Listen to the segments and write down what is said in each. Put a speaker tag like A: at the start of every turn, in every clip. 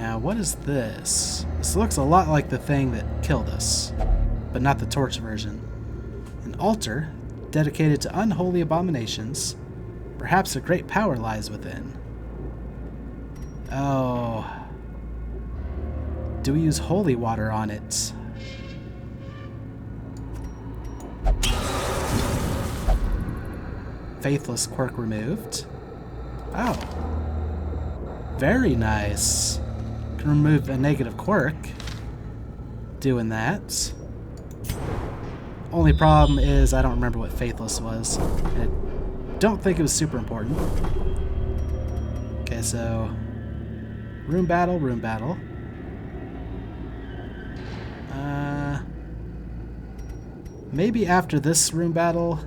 A: Now, what is this? This looks a lot like the thing that killed us, but not the torch version. An altar dedicated to unholy abominations. Perhaps a great power lies within. Oh. Do we use holy water on it? Faithless quirk removed. Oh. Very nice. Can remove a negative quirk. Doing that. Only problem is I don't remember what Faithless was. And I don't think it was super important. Okay, so room battle, room battle. Maybe after this room battle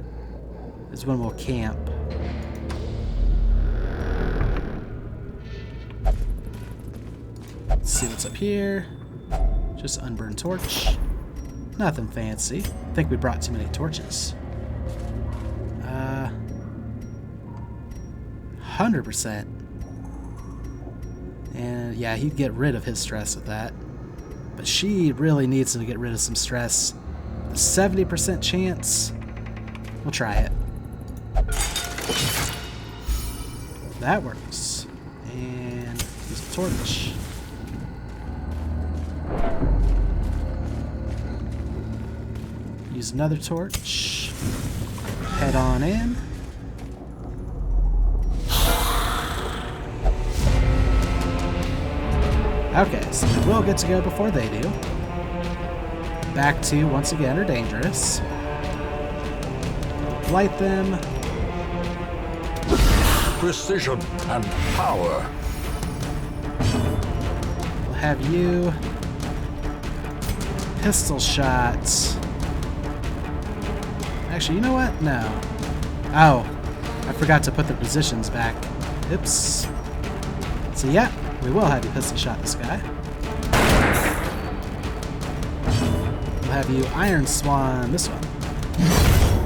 A: is when we'll camp. Let's see what's up here. Just unburned torch. Nothing fancy. I think we brought too many torches. 100%. And yeah, he'd get rid of his stress with that. But she really needs to get rid of some stress. The 70% chance. We'll try it. That works. And use a torch. Use another torch. Head on in. Okay, so we will get to go before they do. Back to, once again, are dangerous. Light them.
B: Precision and power.
A: We'll have you. Pistol shots. Actually, you know what? No. Oh, I forgot to put the positions back. Oops. So yeah, we will have you pistol shot this guy. We'll have you Iron Swan this one.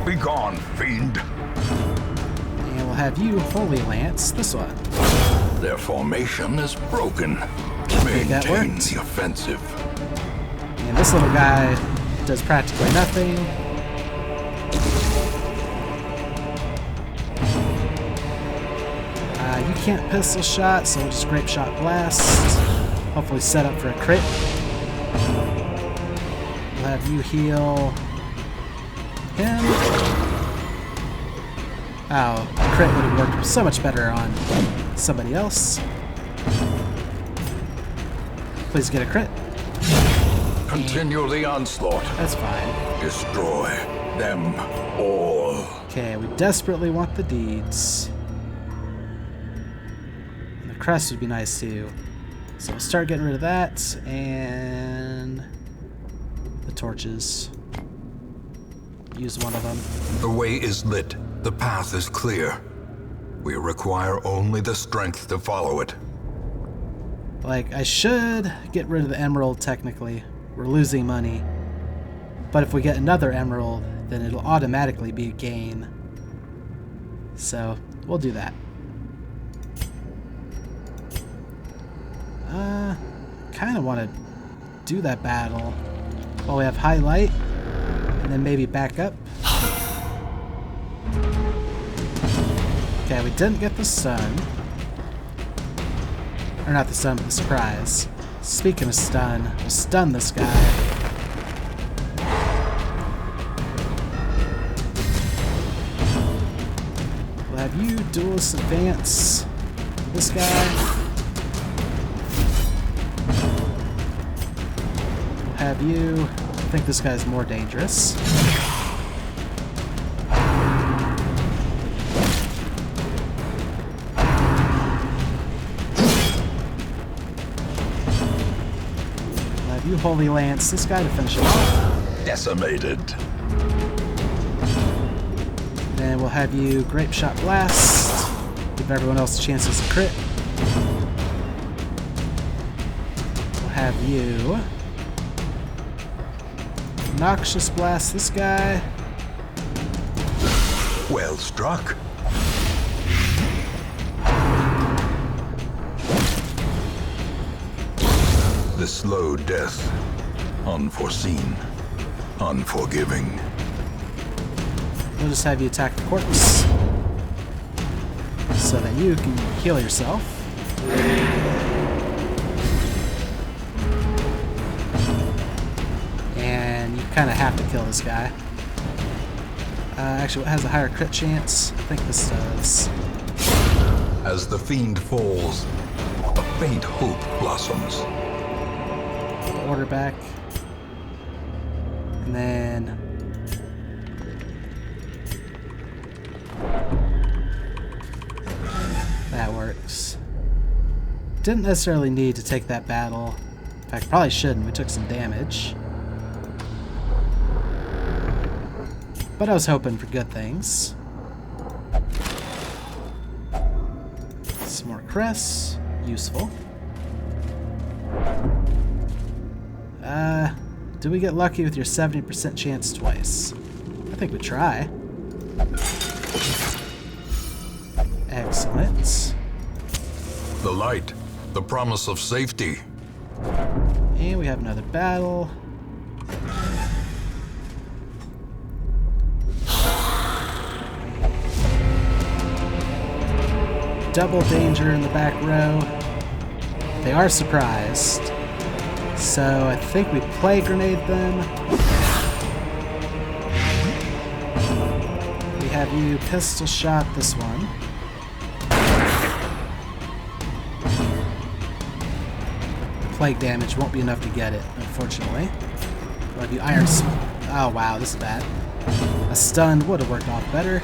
B: Be gone, fiend.
A: And we'll have you Holy Lance this one.
B: Their formation is broken.
A: think that
B: Maintain
A: worked.
B: the offensive.
A: And this little guy does practically nothing. You can't pistol shot, so we'll just grape shot blast. Hopefully set up for a crit. We'll have you heal him. Oh, crit would have worked so much better on somebody else. Please get a crit.
B: Continue the onslaught.
A: That's fine.
B: Destroy them all.
A: Okay, we desperately want the deeds. And the crest would be nice too. So we'll start getting rid of that and the torches. Use one of them.
B: The way is lit. The path is clear. We require only the strength to follow it.
A: Like, I should get rid of the emerald technically. We're losing money. But if we get another emerald, then it'll automatically be a gain. So, we'll do that. Kind of want to do that battle while we have highlight, and then maybe back up. Okay, we didn't get the stun. Or not the stun, but the surprise. Speaking of stun, we'll stun this guy. We'll have you duelist advance this guy. We'll have you. I think this guy's more dangerous. You Holy Lance this guy to finish it off.
B: Decimated.
A: Then we'll have you Grape Shot Blast. Give everyone else chances to crit. We'll have you Noxious Blast this guy.
B: Well struck. The slow death. Unforeseen. Unforgiving.
A: We'll just have you attack the corpse so that you can heal yourself. And you kind of have to kill this guy. Actually, what has a higher crit chance? I think this does.
B: As the fiend falls, a faint hope blossoms.
A: Order back. And then that works. Didn't necessarily need to take that battle. In fact, probably shouldn't. We took some damage. But I was hoping for good things. Some more crests. Useful. Do we get lucky with your 70% chance twice? I think we try. Excellent.
B: The light. The promise of safety.
A: And we have another battle. Double danger in the back row. They are surprised. So I think we play grenade them. We have you pistol shot this one. Plague damage won't be enough to get it, unfortunately. We'll have you iron. Oh wow, this is bad. A stun would have worked off better.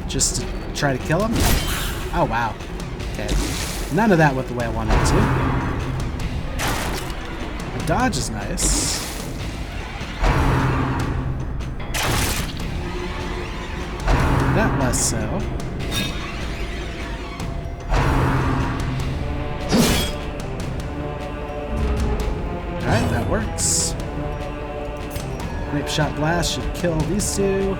A: Just to try to kill him. Oh wow. Okay. None of that went the way I wanted it to. The dodge is nice. That less so. Alright, that works. Grape shot blast should kill these two.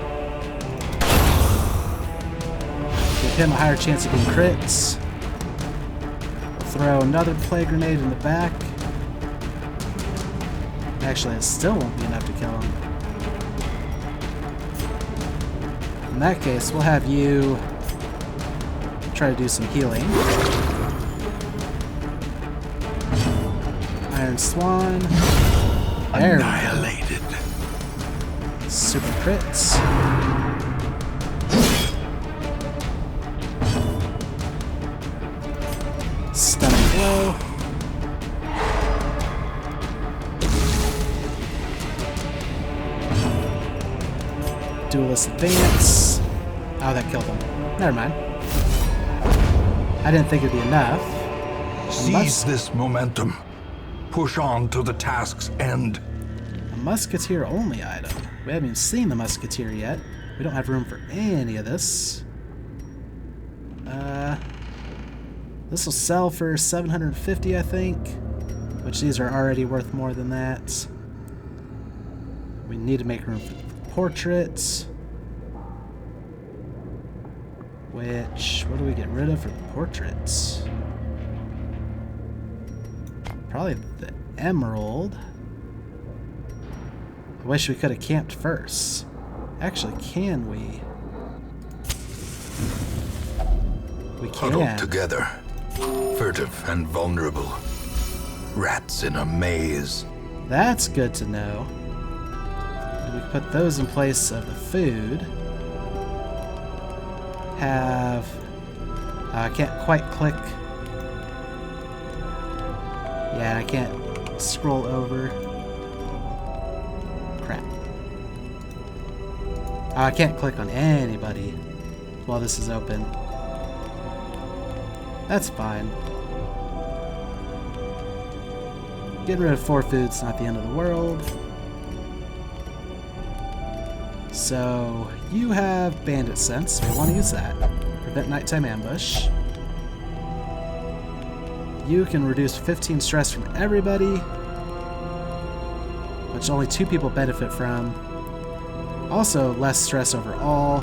A: Give him a higher chance of being crits. Throw another plague grenade in the back. Actually, it still won't be enough to kill him. In that case, we'll have you try to do some healing. Iron Swan. There.
B: Annihilated.
A: Super crits. Stunning blow. Duelist advance. Oh, that killed him. Never mind. I didn't think it'd be enough.
B: Seize this momentum. Push on to the task's end.
A: A musketeer only item. We haven't even seen the musketeer yet. We don't have room for any of this. This will sell for 750, I think. Which these are already worth more than that. We need to make room for the portraits. What do we get rid of for the portraits? Probably the emerald. I wish we could have camped first. Actually, can we? We can.
B: Huddled together, furtive and vulnerable. Rats in a maze.
A: That's good to know. And we put those in place of the food. I can't quite click. Yeah, I can't scroll over. Crap. I can't click on anybody while this is open. That's fine. Getting rid of 4 food's not the end of the world. So, you have bandit sense. We want to use that. Prevent nighttime ambush. You can reduce 15 stress from everybody, which only 2 people benefit from. Also, less stress overall,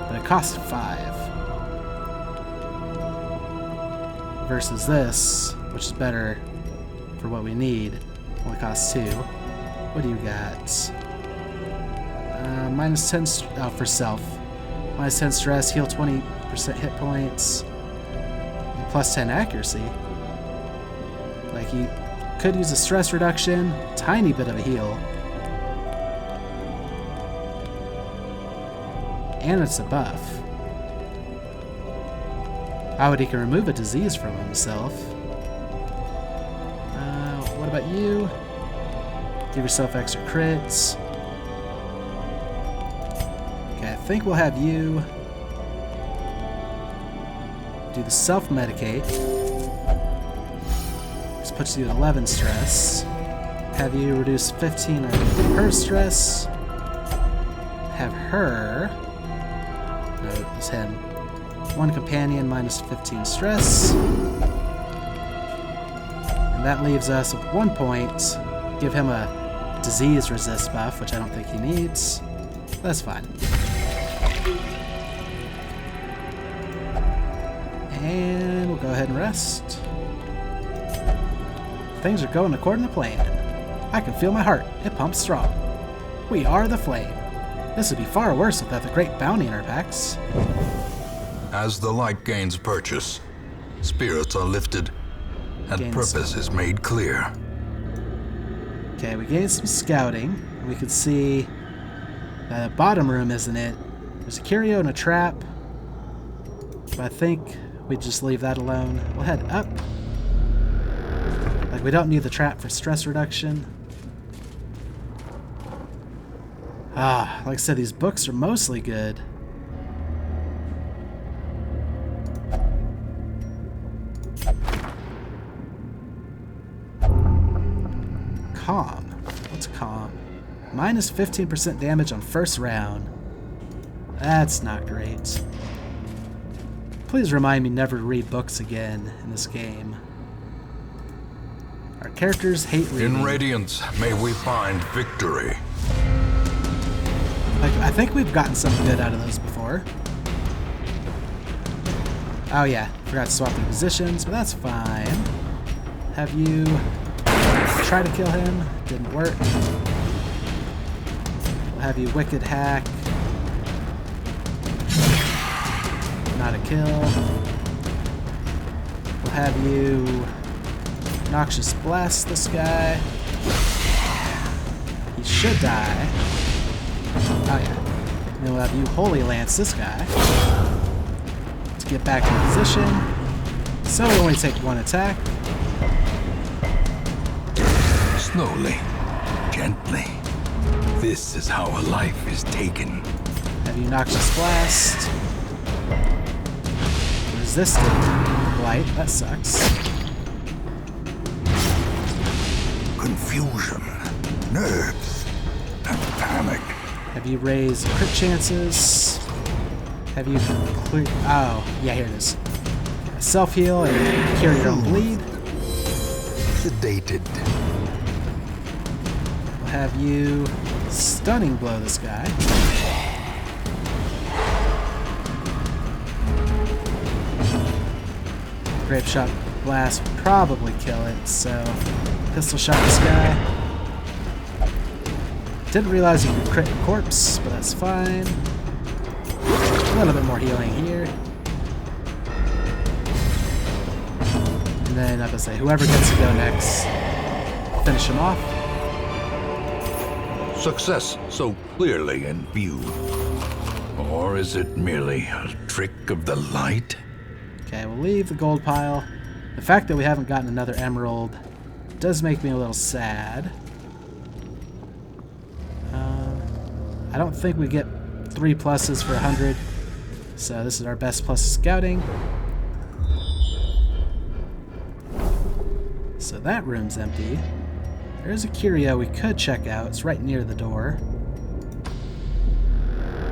A: but it costs 5. versus this, which is better for what we need. Only costs 2. What do you got? Minus 10 for self. Minus 10 stress, heal 20% hit points, and plus 10 accuracy. Like, he could use a stress reduction, tiny bit of a heal. And it's a buff. Oh, and he can remove a disease from himself. What about you? Give yourself extra crits. Okay, I think we'll have you do the self-medicate. This puts you at 11 stress. Have you reduce 15 of her stress. Have her... No, it's him. 1 companion minus 15 stress. And that leaves us with 1 point. Give him a disease resist buff, which I don't think he needs. That's fine. And we'll go ahead and rest. Things are going according to plan. I can feel my heart. It pumps strong. We are the Flame. This would be far worse without the great bounty in our packs.
B: As the light gains purchase, spirits are lifted, and purpose is made clear.
A: Okay, we gained some scouting. We could see the bottom room, isn't it? There's a curio and a trap. But I think we just leave that alone. We'll head up. Like, we don't need the trap for stress reduction. Like I said, these books are mostly good. Calm. What's calm? Minus 15% damage on first round. That's not great. Please remind me never to read books again in this game. Our characters hate reading.
B: In Radiance, may we find victory.
A: Like, I think we've gotten something good out of those before. Oh yeah, forgot to swap the positions, but that's fine. Have you try to kill him? Didn't work. We'll have you Wicked Hack. Not a kill. We'll have you Noxious Blast this guy. He should die. Oh yeah. And then we'll have you Holy Lance this guy. To get back in position. So we only take 1 attack.
B: Slowly, gently. This is how a life is taken.
A: Have you Noxious Blast. Resisted Blight, that sucks.
B: Confusion, nerves, and panic.
A: Have you raised crit chances? Have you clear? Oh, yeah, here it is. Self-heal and cure your own bleed.
B: Sedated.
A: We'll have you Stunning Blow this guy. Grape Shot Blast would probably kill it, so Pistol Shot this guy. Didn't realize you could crit Corpse, but that's fine. A little bit more healing here. And then I'm gonna say whoever gets to go next, finish him off.
B: Success so clearly in view. Or is it merely a trick of the light?
A: Okay, we'll leave the gold pile. The fact that we haven't gotten another emerald does make me a little sad. I don't think we get 3 pluses for 100, so this is our best plus scouting. So that room's empty. There's a curio we could check out. It's right near the door.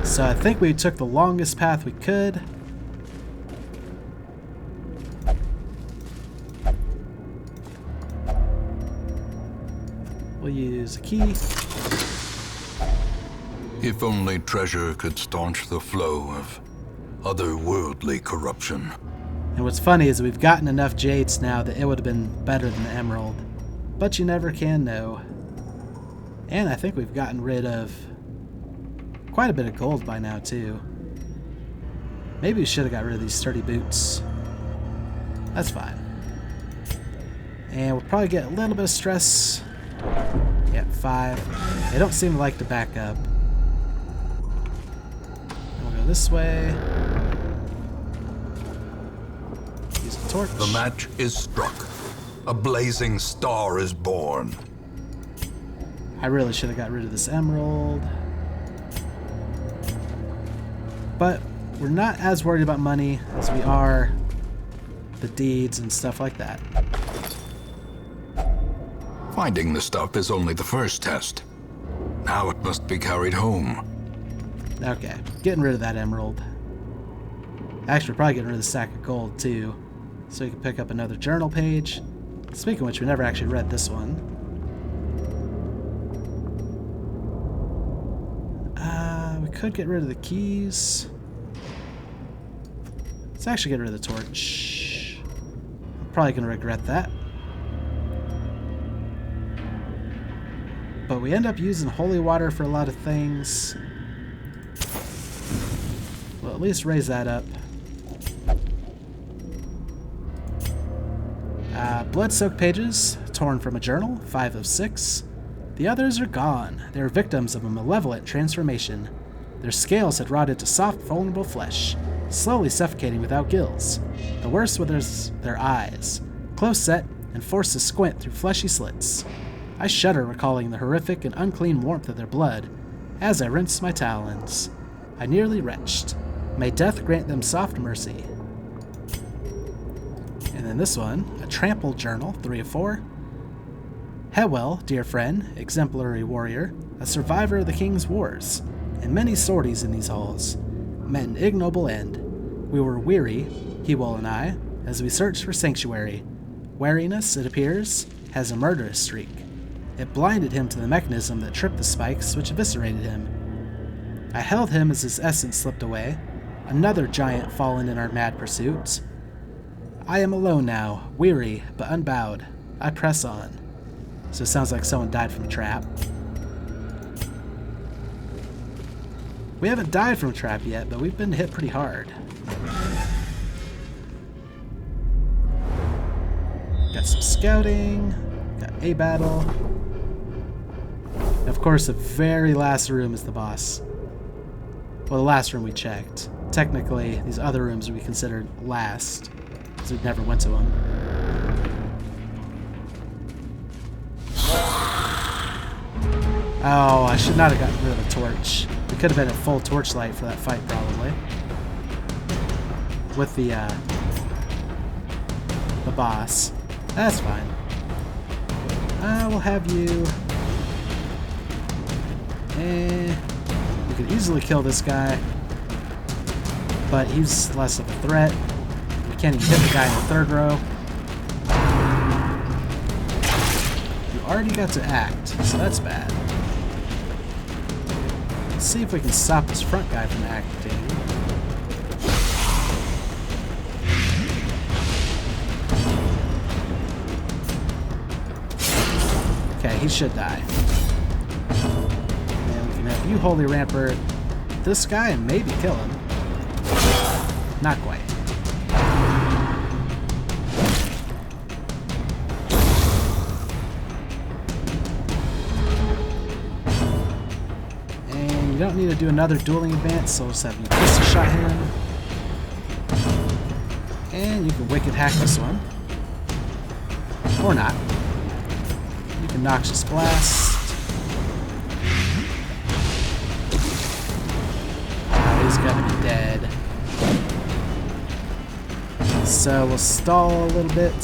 A: So I think we took the longest path we could. We'll use a key.
B: If only treasure could staunch the flow of otherworldly corruption.
A: And what's funny is we've gotten enough jades now that it would have been better than the emerald. But you never can know. And I think we've gotten rid of quite a bit of gold by now, too. Maybe we should have got rid of these sturdy boots. That's fine. And we'll probably get a little bit of stress. Yeah, 5. They don't seem to like to back up. We'll go this way. Use a torch.
B: The match is struck. A blazing star is born.
A: I really should have got rid of this emerald. But we're not as worried about money as we are the deeds and stuff like that.
B: Finding the stuff is only the first test. Now it must be carried home.
A: Okay, getting rid of that emerald. Actually, we're probably getting rid of the sack of gold too, so we can pick up another journal page. Speaking of which, we never actually read this one. We could get rid of the keys. Let's actually get rid of the torch. I'm probably going to regret that. But we end up using holy water for a lot of things. We'll at least raise that up. Blood-soaked pages, torn from a journal, 5 of 6. The others are gone. They were victims of a malevolent transformation. Their scales had rotted to soft, vulnerable flesh, slowly suffocating without gills. The worst was their eyes, close set and forced to squint through fleshy slits. I shudder recalling the horrific and unclean warmth of their blood as I rinsed my talons. I nearly retched. May death grant them soft mercy. And then this one, a trampled journal, 3 of 4. Hewell, dear friend, exemplary warrior, a survivor of the king's wars, and many sorties in these halls, met an ignoble end. We were weary, Hewell and I, as we searched for sanctuary. Wariness, it appears, has a murderous streak. It blinded him to the mechanism that tripped the spikes which eviscerated him. I held him as his essence slipped away, another giant fallen in our mad pursuit. I am alone now, weary but unbowed. I press on. So it sounds like someone died from a trap. We haven't died from a trap yet, but we've been hit pretty hard. Got some scouting, got a battle. And of course, the very last room is the boss. Well, the last room we checked. Technically, these other rooms would be considered last, because we never went to them. Oh, I should not have gotten rid of the torch. We could have been at full torchlight for that fight, probably. With the boss. That's fine. We'll have you... we could easily kill this guy. But he's less of a threat. We can't even hit the guy in the third row. You already got to act, so that's bad. Let's see if we can stop this front guy from acting. Okay, he should die. And we can have you, Holy Rampart, this guy and maybe kill him. Not quite. And you don't need to do another dueling advance, so we'll just have you pistol shot him. And you can wicked hack this one. Or not. You can Noxious Blast. He's gonna be dead. So we'll stall a little bit.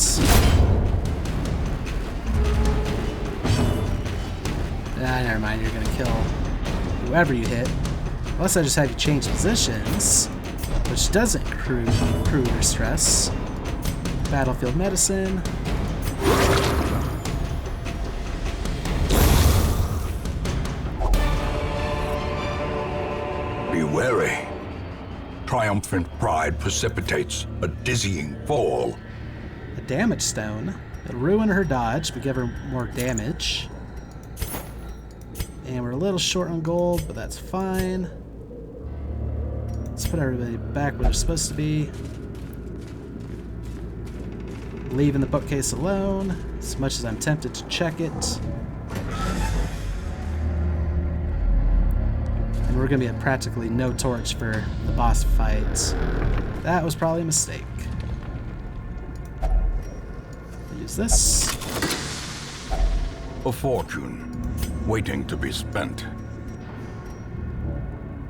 A: Never mind, you're gonna kill whoever you hit. Unless I just have you change positions, which doesn't accrue your stress. Battlefield medicine.
B: Be wary. triumphant pride precipitates a dizzying fall.
A: A damage stone. It'll ruin her dodge, but give her more damage. And we're a little short on gold, but that's fine. Let's put everybody back where they're supposed to be. Leaving the bookcase alone, as much as I'm tempted to check it. And we're going to be at practically no torch for the boss fight. That was probably a mistake. Use this.
B: A fortune, waiting to be spent.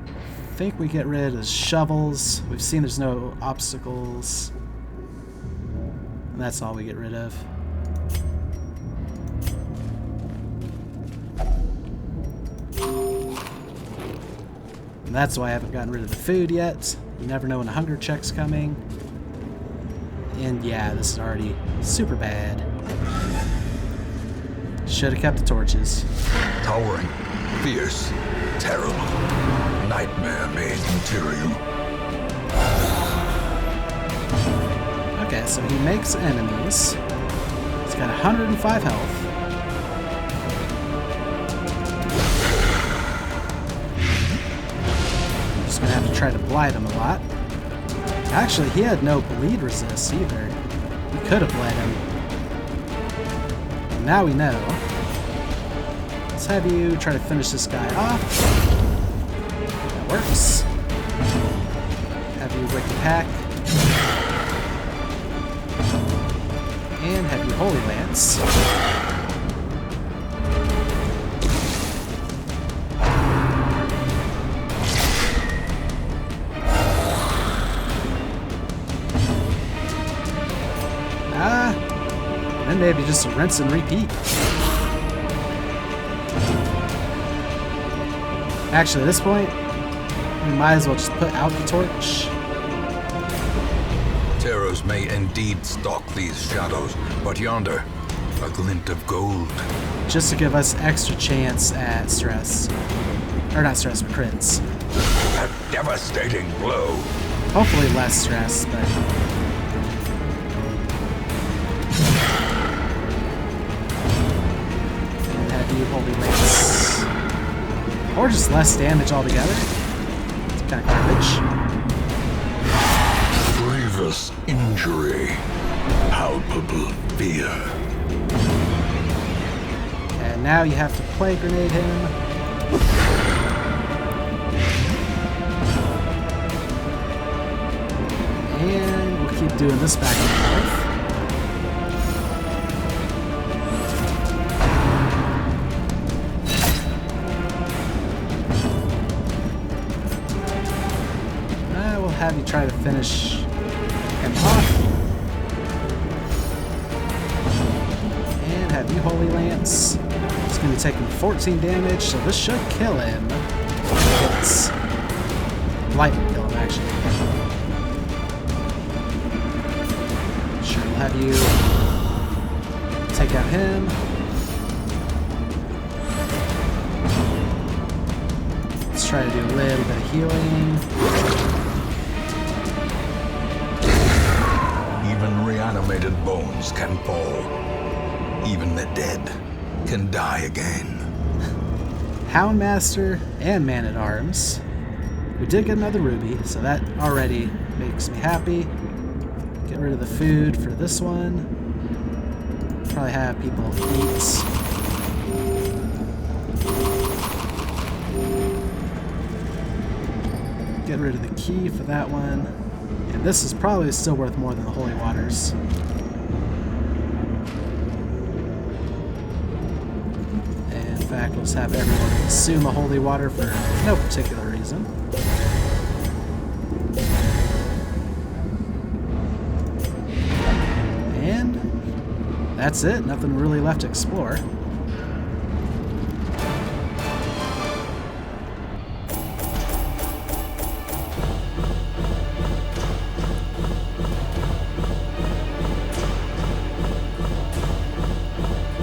A: I think we get rid of shovels. We've seen there's no obstacles. And that's all we get rid of. And that's why I haven't gotten rid of the food yet. You never know when a hunger check's coming. And yeah, this is already super bad. Should have kept the torches.
B: Towering, fierce, terrible, nightmare-made material.
A: Okay, so he makes enemies. He's got 105 health. I'm just gonna have to try to blight him a lot. Actually, he had no bleed resist either. We could have bled him. And now we know. Let's have you try to finish this guy off. That works. Have you Wicked Hack. And have you Holy Lance. Then maybe just a rinse and repeat. Actually, at this point, we might as well just put out the torch.
B: Terrors may indeed stalk these shadows, but yonder, a glint of gold.
A: Just to give us extra chance at stress. Or not stress, but crits.
B: A devastating blow.
A: Hopefully less stress, but... Holy Lance. Or just less damage altogether. It's kind of garbage.
B: Grievous injury. Palpable fear.
A: And now you have to Plague Grenade him. And we'll keep doing this back and forth. Have you try to finish him off. And have you Holy Lance. It's going to be taking 14 damage, so this should kill him. It's lightning kill him, actually. Sure, we'll have you take out him. Let's try to do a little bit of healing.
B: Even reanimated bones can fall. Even the dead can die again.
A: Houndmaster and Man-at-Arms. We did get another ruby, so that already makes me happy. Get rid of the food for this one. Probably have people eat. Get rid of the key for that one. And this is probably still worth more than the Holy Waters. And in fact, we'll just have everyone consume a Holy Water for no particular reason. And that's it. Nothing really left to explore.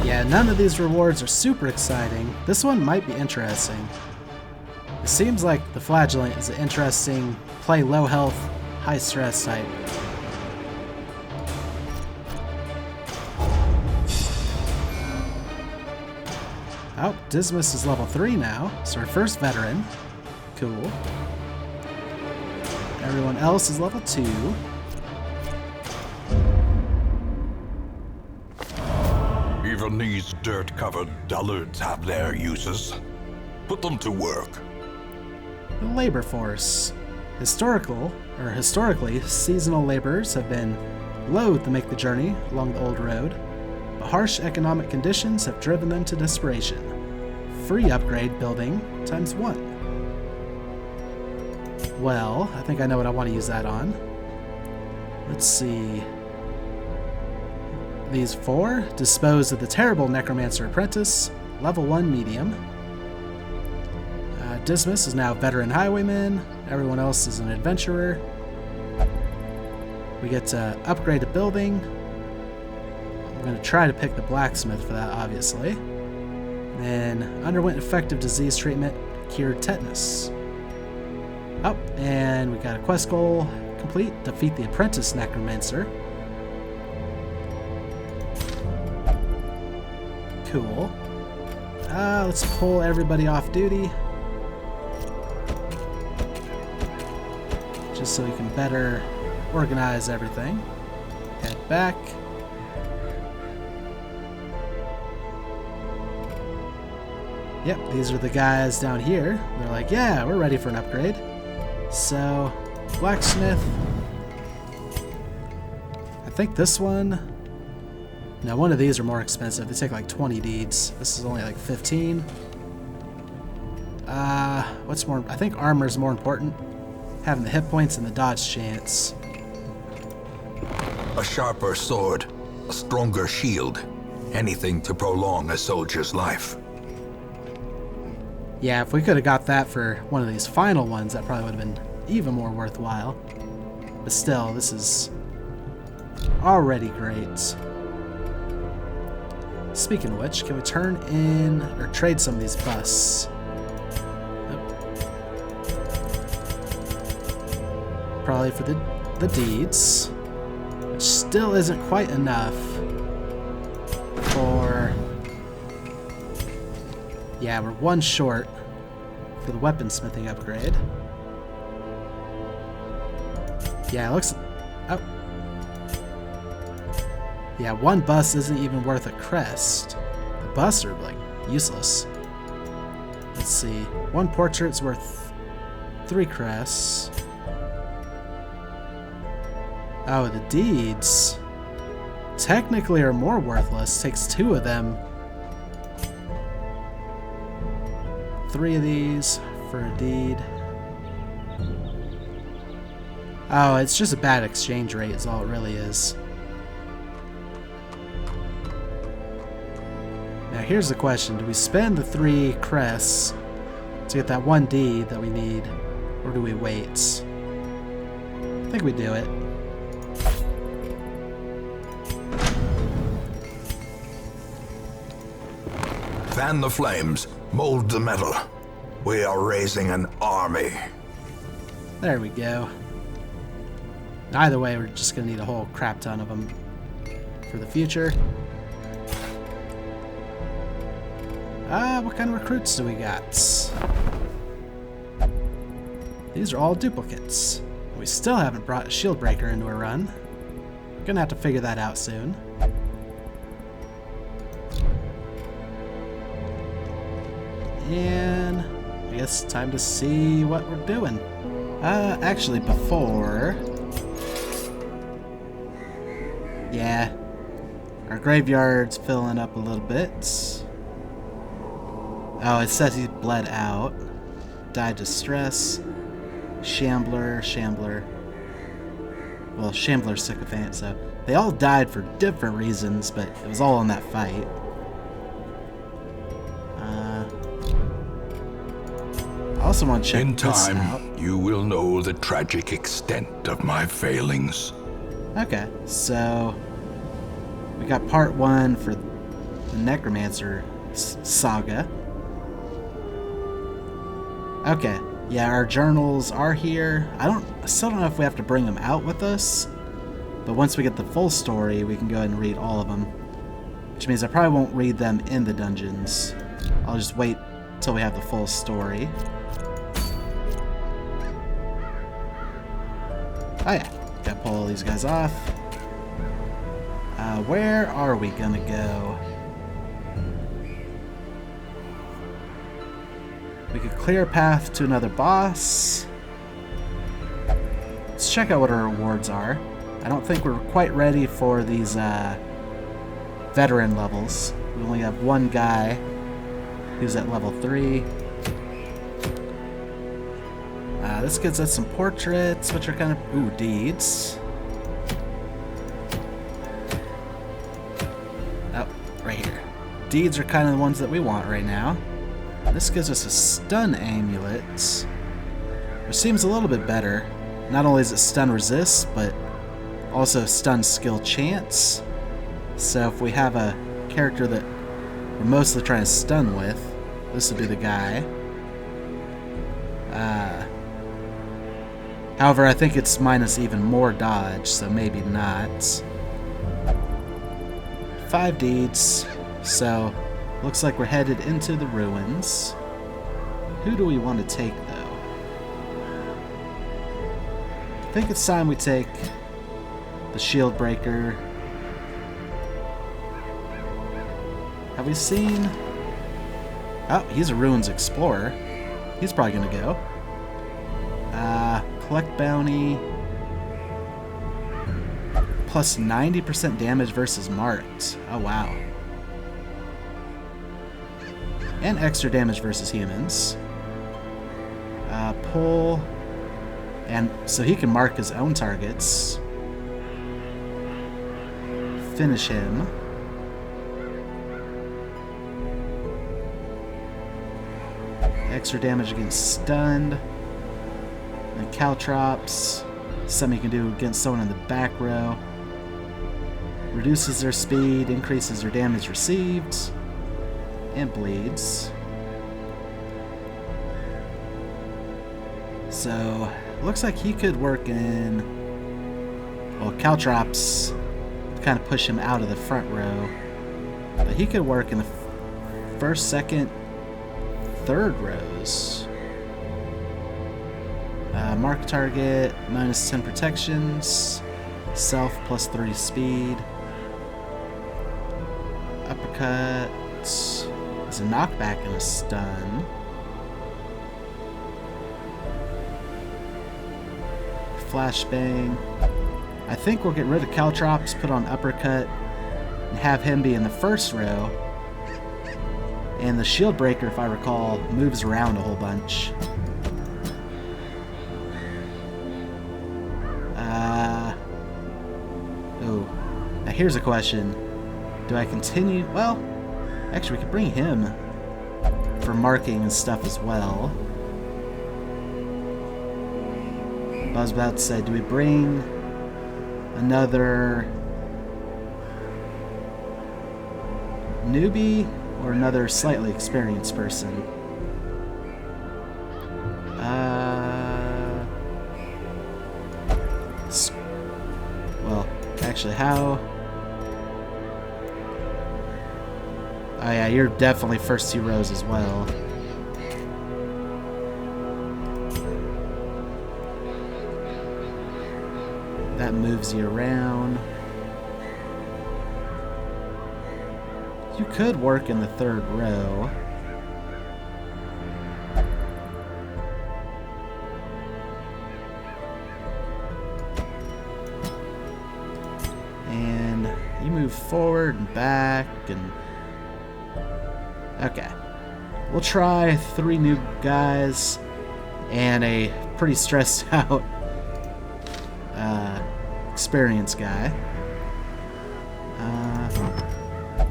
A: Yeah, none of these rewards are super exciting. This one might be interesting. It seems like the Flagellant is an interesting play low health, high stress type. Oh, Dismas is level 3 now, so our first veteran. Cool. Everyone else is level 2.
B: Even these dirt-covered dullards have their uses. Put them to work.
A: The labor force. Historically, seasonal laborers have been loath to make the journey along the old road, but harsh economic conditions have driven them to desperation. Free upgrade building ×1. Well, I think I know what I want to use that on. Let's see. These 4. Dispose of the terrible necromancer apprentice, level 1 medium. Dismas is now veteran highwayman. Everyone else is an adventurer. We get to upgrade a building. I'm going to try to pick the blacksmith for that, obviously. Then underwent effective disease treatment, cured tetanus. Oh, and we got a quest goal complete. Defeat the apprentice necromancer. Cool. Let's pull everybody off duty. Just so we can better organize everything. Head back. Yep, these are the guys down here. They're like, yeah, we're ready for an upgrade. So, blacksmith. I think this one... Now, one of these are more expensive. They take like 20 deeds. This is only like 15. What's more... I think armor's more important. Having the hit points and the dodge chance.
B: A sharper sword, a stronger shield. Anything to prolong a soldier's life.
A: Yeah, if we could have got that for one of these final ones, that probably would have been even more worthwhile. But still, this is already great. Speaking of which, can we turn in or trade some of these busts? Probably for the deeds, which still isn't quite enough for... Yeah, we're 1 short for the weaponsmithing upgrade. Yeah, it looks... Oh. Yeah, 1 bust isn't even worth a crest. The busts are, like, useless. Let's see. 1 portrait's worth 3 crests. Oh, the deeds technically are more worthless. Takes 2 of them. 3 of these for a deed. Oh, it's just a bad exchange rate is all it really is. Now here's the question. Do we spend the 3 crests to get that 1 deed that we need, or do we wait? I think we do it.
B: Fan the flames, mold the metal. We are raising an army.
A: There we go. Either way, we're just gonna need a whole crap ton of them for the future. What kind of recruits do we got? These are all duplicates. We still haven't brought a shield breaker into a run. Gonna have to figure that out soon. And I guess time to see what we're doing. Actually before... Yeah, our graveyard's filling up a little bit. Oh, it says he bled out. Died to stress. Shambler. Well, Shambler's sycophant, so... They all died for different reasons, but it was all in that fight. I also want to check this out.
B: In time, you will know the tragic extent of my failings.
A: Okay, so... We got part 1 for the necromancer saga. Okay, Yeah, our journals are here. I still don't know if we have to bring them out with us, but once we get the full story, we can go ahead and read all of them. Which means I probably won't read them in the dungeons. I'll just wait till we have the full story. Oh yeah, gotta pull all these guys off. Where are we gonna go? We could clear a path to another boss. Let's check out what our rewards are. I don't think we're quite ready for these veteran levels. We only have one guy who's at level 3. This gives us some portraits, which are kind of... Ooh, deeds. Oh, right here. Deeds are kind of the ones that we want right now. This gives us a stun amulet, which seems a little bit better. Not only is it stun resist, but also stun skill chance. So if we have a character that we're mostly trying to stun with, this would be the guy. However, I think it's minus even more dodge, so maybe not. 5 deeds, so looks like we're headed into the ruins. Who do we want to take, though? I think it's time we take the shield breaker. Have we seen... Oh, he's a ruins explorer. He's probably gonna go. Collect bounty. Plus 90% damage versus marked. Oh, wow. And extra damage versus humans. Pull. And so he can mark his own targets. Finish him. Extra damage against stunned. And caltrops. Something you can do against someone in the back row. Reduces their speed, increases their damage received. And bleeds. So, looks like he could work in... Well, caltrops kind of push him out of the front row. But he could work in the first, second, third rows. Mark target, minus 10 protections. Self, plus 30 speed. Uppercut. There's a knockback and a stun. Flashbang. I think we'll get rid of caltrops, put on uppercut, and have him be in the first row. And the shield breaker, if I recall, moves around a whole bunch. Oh. Now here's a question. Do I continue? Well, actually we could bring him for marking and stuff as well. I was about to say, do we bring another newbie or another slightly experienced person? Well, actually, how? Oh yeah, you're definitely first 2 rows as well. That moves you around. You could work in the third row. And you move forward and back and... Okay. We'll try 3 new guys and a pretty stressed out experienced guy.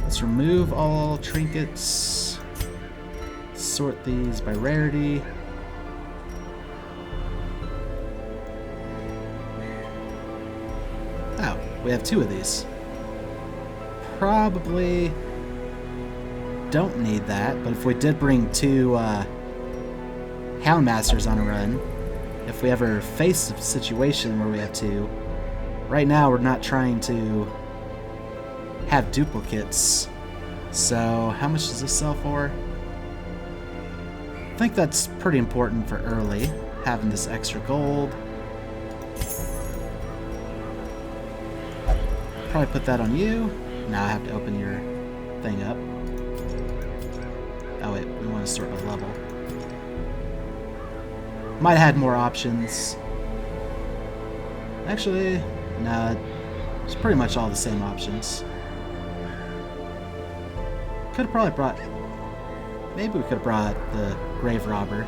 A: Let's remove all trinkets. Sort these by rarity. Oh, we have 2 of these. Probably don't need that, but if we did bring 2 Houndmasters on a run. If we ever face a situation where we have to. Right now, we're not trying to have duplicates. So, how much does this sell for? I think that's pretty important for early, having this extra gold. Probably put that on you. Now I have to open your thing up. Oh wait, we want to sort by level. Might have had more options. Actually, no, it's pretty much all the same options. Could have probably brought... Maybe we could have brought the Grave Robber.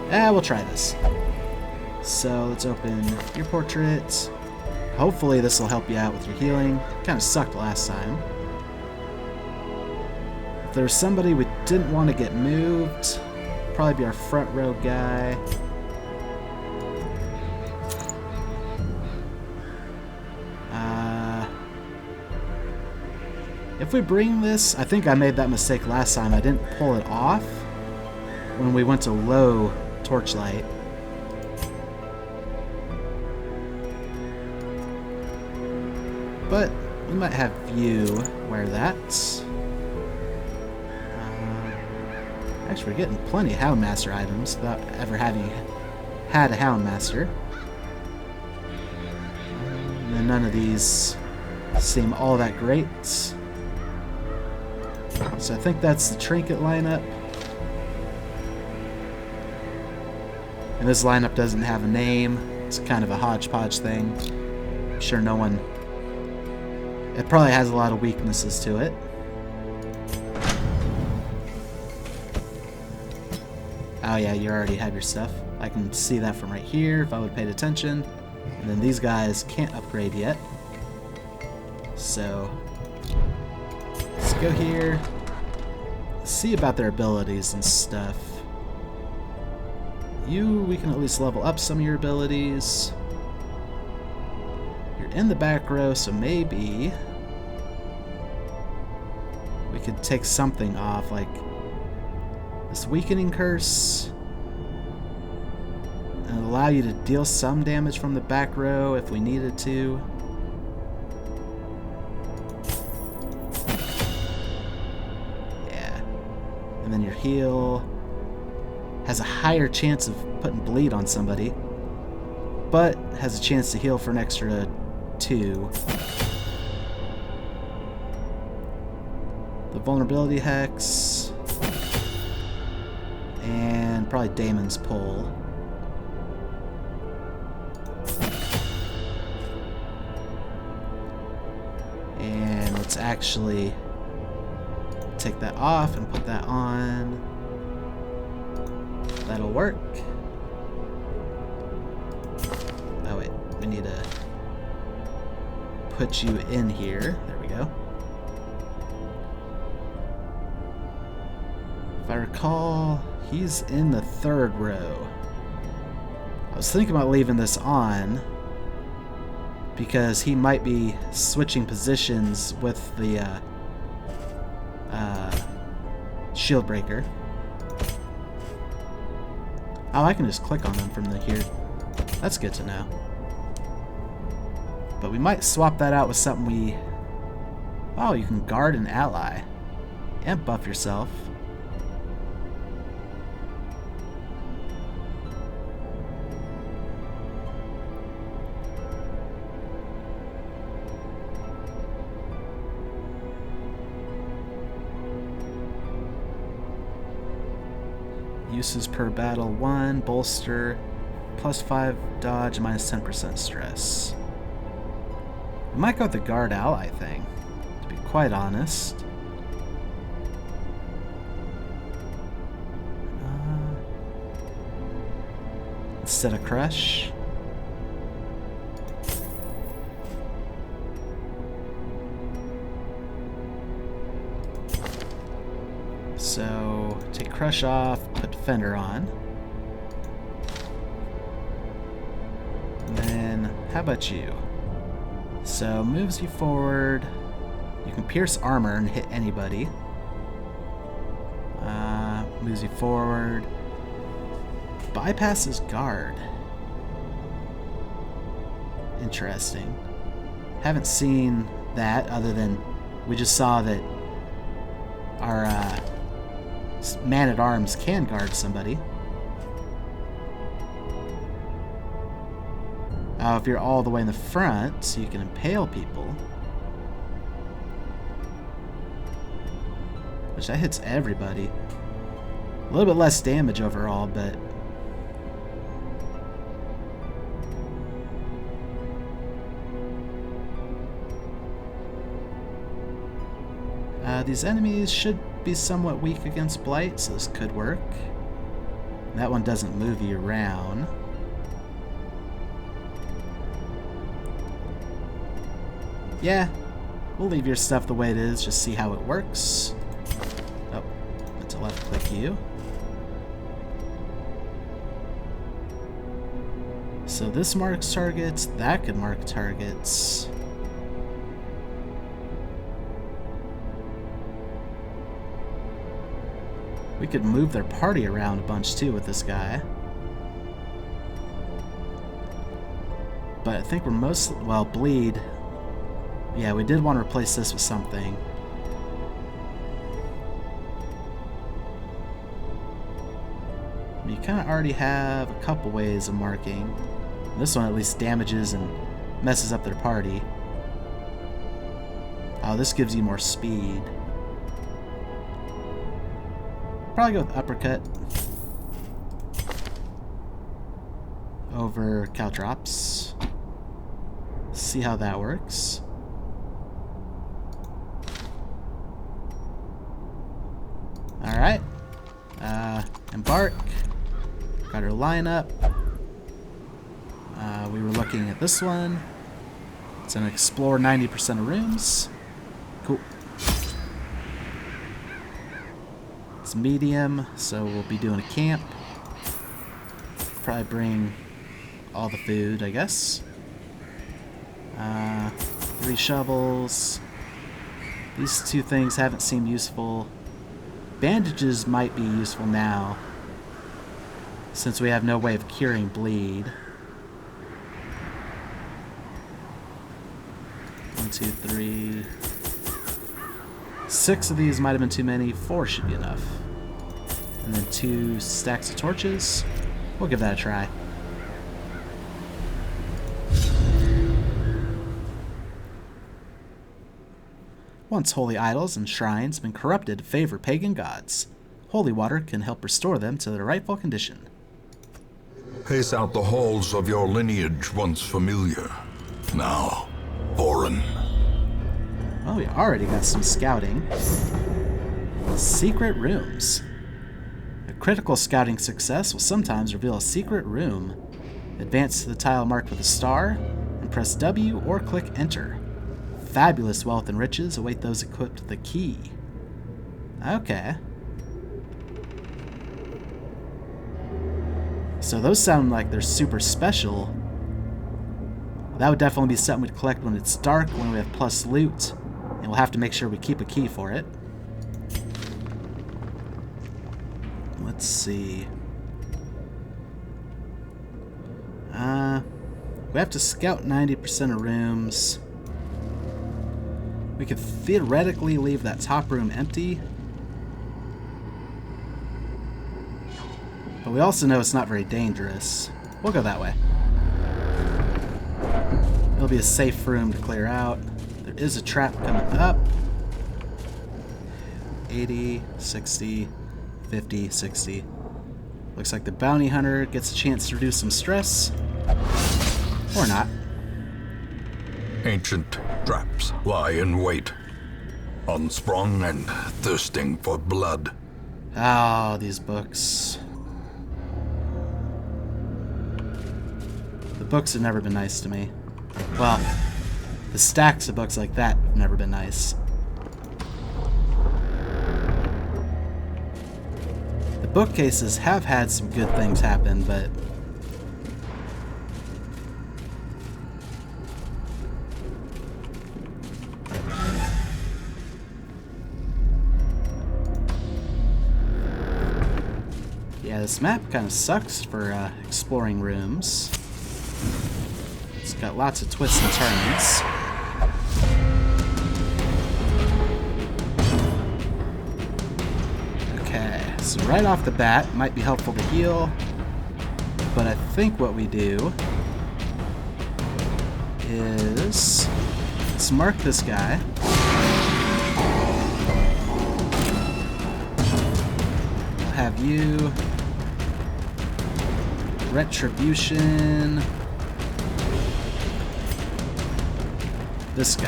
A: We'll try this. So let's open your portrait. Hopefully this will help you out with your healing. Kind of sucked last time. If there's somebody we didn't want to get moved, probably be our front row guy. If we bring this, I think I made that mistake last time. I didn't pull it off when we went to low torchlight. But we might have you wear that. Actually, we're getting plenty of Houndmaster items without ever having had a Houndmaster. And then none of these seem all that great. So I think that's the trinket lineup. And this lineup doesn't have a name. It's kind of a hodgepodge thing. I'm sure no one... It probably has a lot of weaknesses to it. Oh yeah, you already have your stuff. I can see that from right here if I would have paid attention. And then these guys can't upgrade yet. So... let's go here. See about their abilities and stuff. You, we can at least level up some of your abilities. You're in the back row, so maybe we could take something off, like this weakening curse, and allow you to deal some damage from the back row if we needed to. And then your heal has a higher chance of putting bleed on somebody, but has a chance to heal for an extra 2. The vulnerability hex, and probably Damon's pull. And let's actually take that off and put that on. That'll work. Oh wait, we need to put you in here. There we go. If I recall, he's in the 3rd row. I was thinking about leaving this on because he might be switching positions with the shield breaker. Oh, I can just click on them from here. That's good to know. But we might swap that out with something we... Oh, you can guard an ally and buff yourself. Uses per battle 1, bolster, +5 dodge, -10% stress. I might go with the guard ally thing, to be quite honest. Instead of crush. So take crush off, put defender on. And then how about you? So moves you forward. You can pierce armor and hit anybody. Moves you forward. bypasses guard. Interesting. Haven't seen that other than we just saw that our man-at-arms can guard somebody. If you're all the way in the front, you can impale people. Which that hits everybody. A little bit less damage overall, but... these enemies should be somewhat weak against blight, so this could work. That one doesn't move you around. Yeah, we'll leave your stuff the way it is, just see how it works. Oh, meant to left click you. So this marks targets, that could mark targets. We could move their party around a bunch too with this guy. But I think we're mostly, well, bleed. Yeah, we did want to replace this with something. You kind of already have a couple ways of marking. This one at least damages and messes up their party. Oh, this gives you more speed. Probably go with uppercut over caltrops. See how that works. Alright. Embark. Got our lineup. We were looking at this one. It's gonna explore 90% of rooms. Cool. It's medium, so we'll be doing a camp. Probably bring all the food, I guess. 3 shovels. These 2 things haven't seemed useful. Bandages might be useful now, since we have no way of curing bleed. 1, 2, 3. 6 of these might have been too many. 4 should be enough. And then 2 stacks of torches. We'll give that a try. Once holy idols and shrines have been corrupted to favor pagan gods, holy water can help restore them to their rightful condition.
B: Pace out the halls of your lineage once familiar, now foreign.
A: Well, we already got some scouting. Secret rooms. A critical scouting success will sometimes reveal a secret room. Advance to the tile marked with a star, and press W or click Enter. Fabulous wealth and riches await those equipped with the key. Okay. So those sound like they're super special. That would definitely be something we'd collect when it's dark, when we have plus loot. And we'll have to make sure we keep a key for it. Let's see. We have to scout 90% of rooms. We could theoretically leave that top room empty. But we also know it's not very dangerous. We'll go that way. It'll be a safe room to clear out. There is a trap coming up. 80, 60, 50, 60. Looks like the bounty hunter gets a chance to reduce some stress. Or not.
B: Ancient traps lie in wait, unsprung and thirsting for blood.
A: Oh, these books. The books have never been nice to me. Well, the stacks of books like that have never been nice. The bookcases have had some good things happen, but... yeah, Yeah, this map kind of sucks for exploring rooms. It's got lots of twists and turns. Okay, so right off the bat, it might be helpful to heal. But I think what we do is let's mark this guy. We'll have you retribution this guy.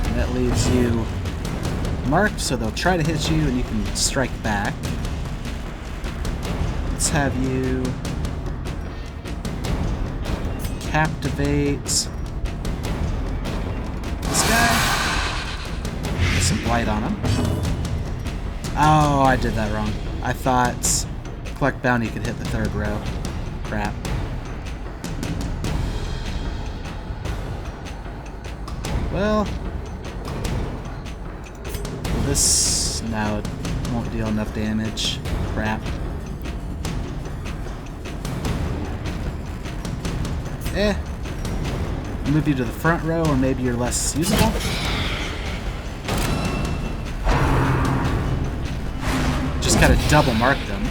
A: And that leaves you marked, so they'll try to hit you and you can strike back. Let's have you captivate this guy. Put some blight on him. Oh, I did that wrong. I thought collect bounty could hit the third row. Crap. Well, this now won't deal enough damage. Crap. Move you to the front row, or maybe you're less usable. Just gotta double mark them.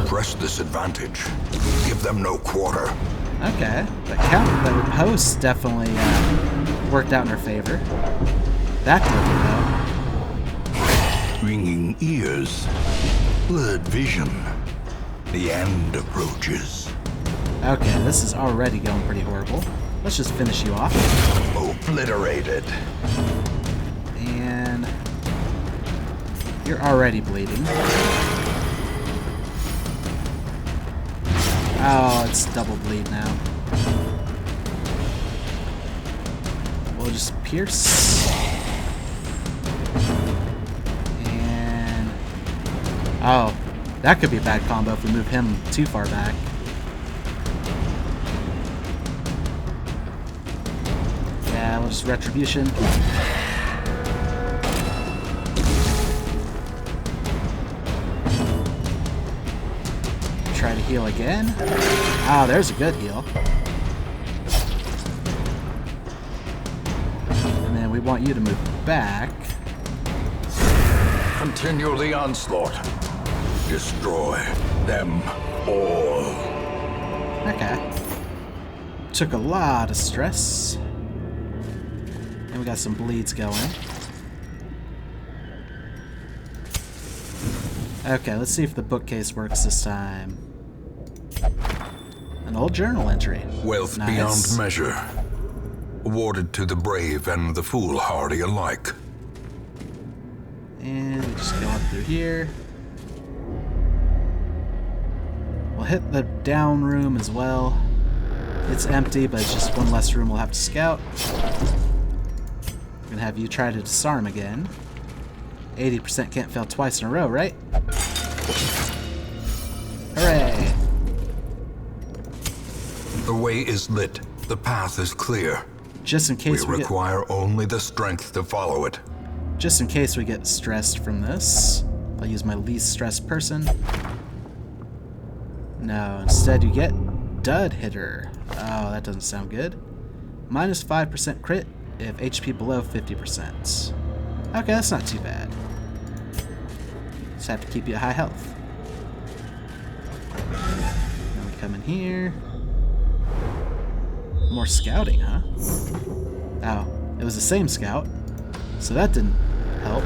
B: Press this advantage. Give them no quarter. Okay,
A: the post definitely worked out in her favor. That didn't though.
B: Ringing ears, blurred vision. The end approaches.
A: Okay, this is already going pretty horrible. Let's just finish you off.
B: Obliterated.
A: And you're already bleeding. Oh, it's double bleed now. We'll just pierce. And oh, that could be a bad combo if we move him too far back. Yeah, we'll just retribution. Try to heal again. Oh, there's a good heal. And then we want you to move back.
B: Continue the onslaught. Destroy them all.
A: Okay. Took a lot of stress. And we got some bleeds going. Okay, let's see if the bookcase works this time. An old journal entry.
B: Wealth
A: Nice.
B: beyond measure. Awarded to the brave and the foolhardy alike.
A: And we just go up through here. We'll hit the down room as well. It's empty, but it's just one less room we'll have to scout. We're gonna have you try to disarm again. 80% can't fail twice in a row, right? Hooray!
B: The way is lit. The path is clear.
A: Just in case
B: We require only the strength to follow it.
A: Just in case we get stressed from this, I'll use my least stressed person. No, instead you get Dud Hitter. Oh, that doesn't sound good. Minus 5% crit if HP below 50%. Okay, that's not too bad. Just have to keep you at high health. Then we come in here. More scouting, huh? Oh, it was the same scout, so that didn't help.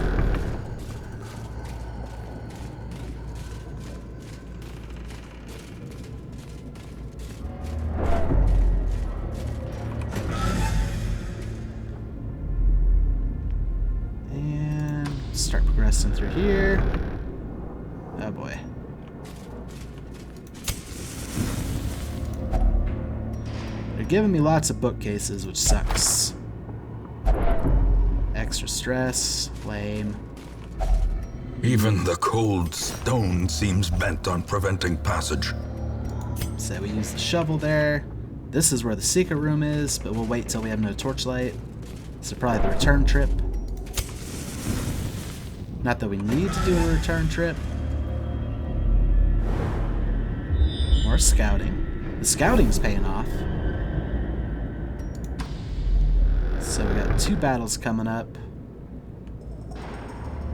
A: And start progressing through here. Oh boy. They're giving me lots of bookcases, which sucks. Extra stress, lame.
B: Even the cold stone seems bent on preventing passage.
A: So we use the shovel there. This is where the secret room is, but we'll wait till we have no torchlight. So probably the return trip. Not that we need to do a return trip. More scouting. The scouting's paying off. So we got 2 battles coming up.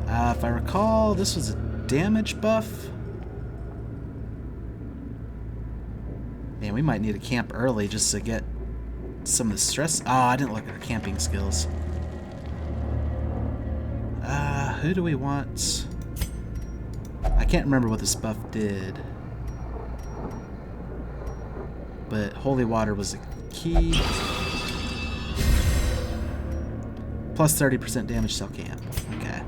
A: If I recall, this was a damage buff. Man, we might need to camp early just to get some of the stress. Oh, I didn't look at our camping skills. Who do we want? I can't remember what this buff did. But holy water was a key. Plus 30% damage till camp. Okay.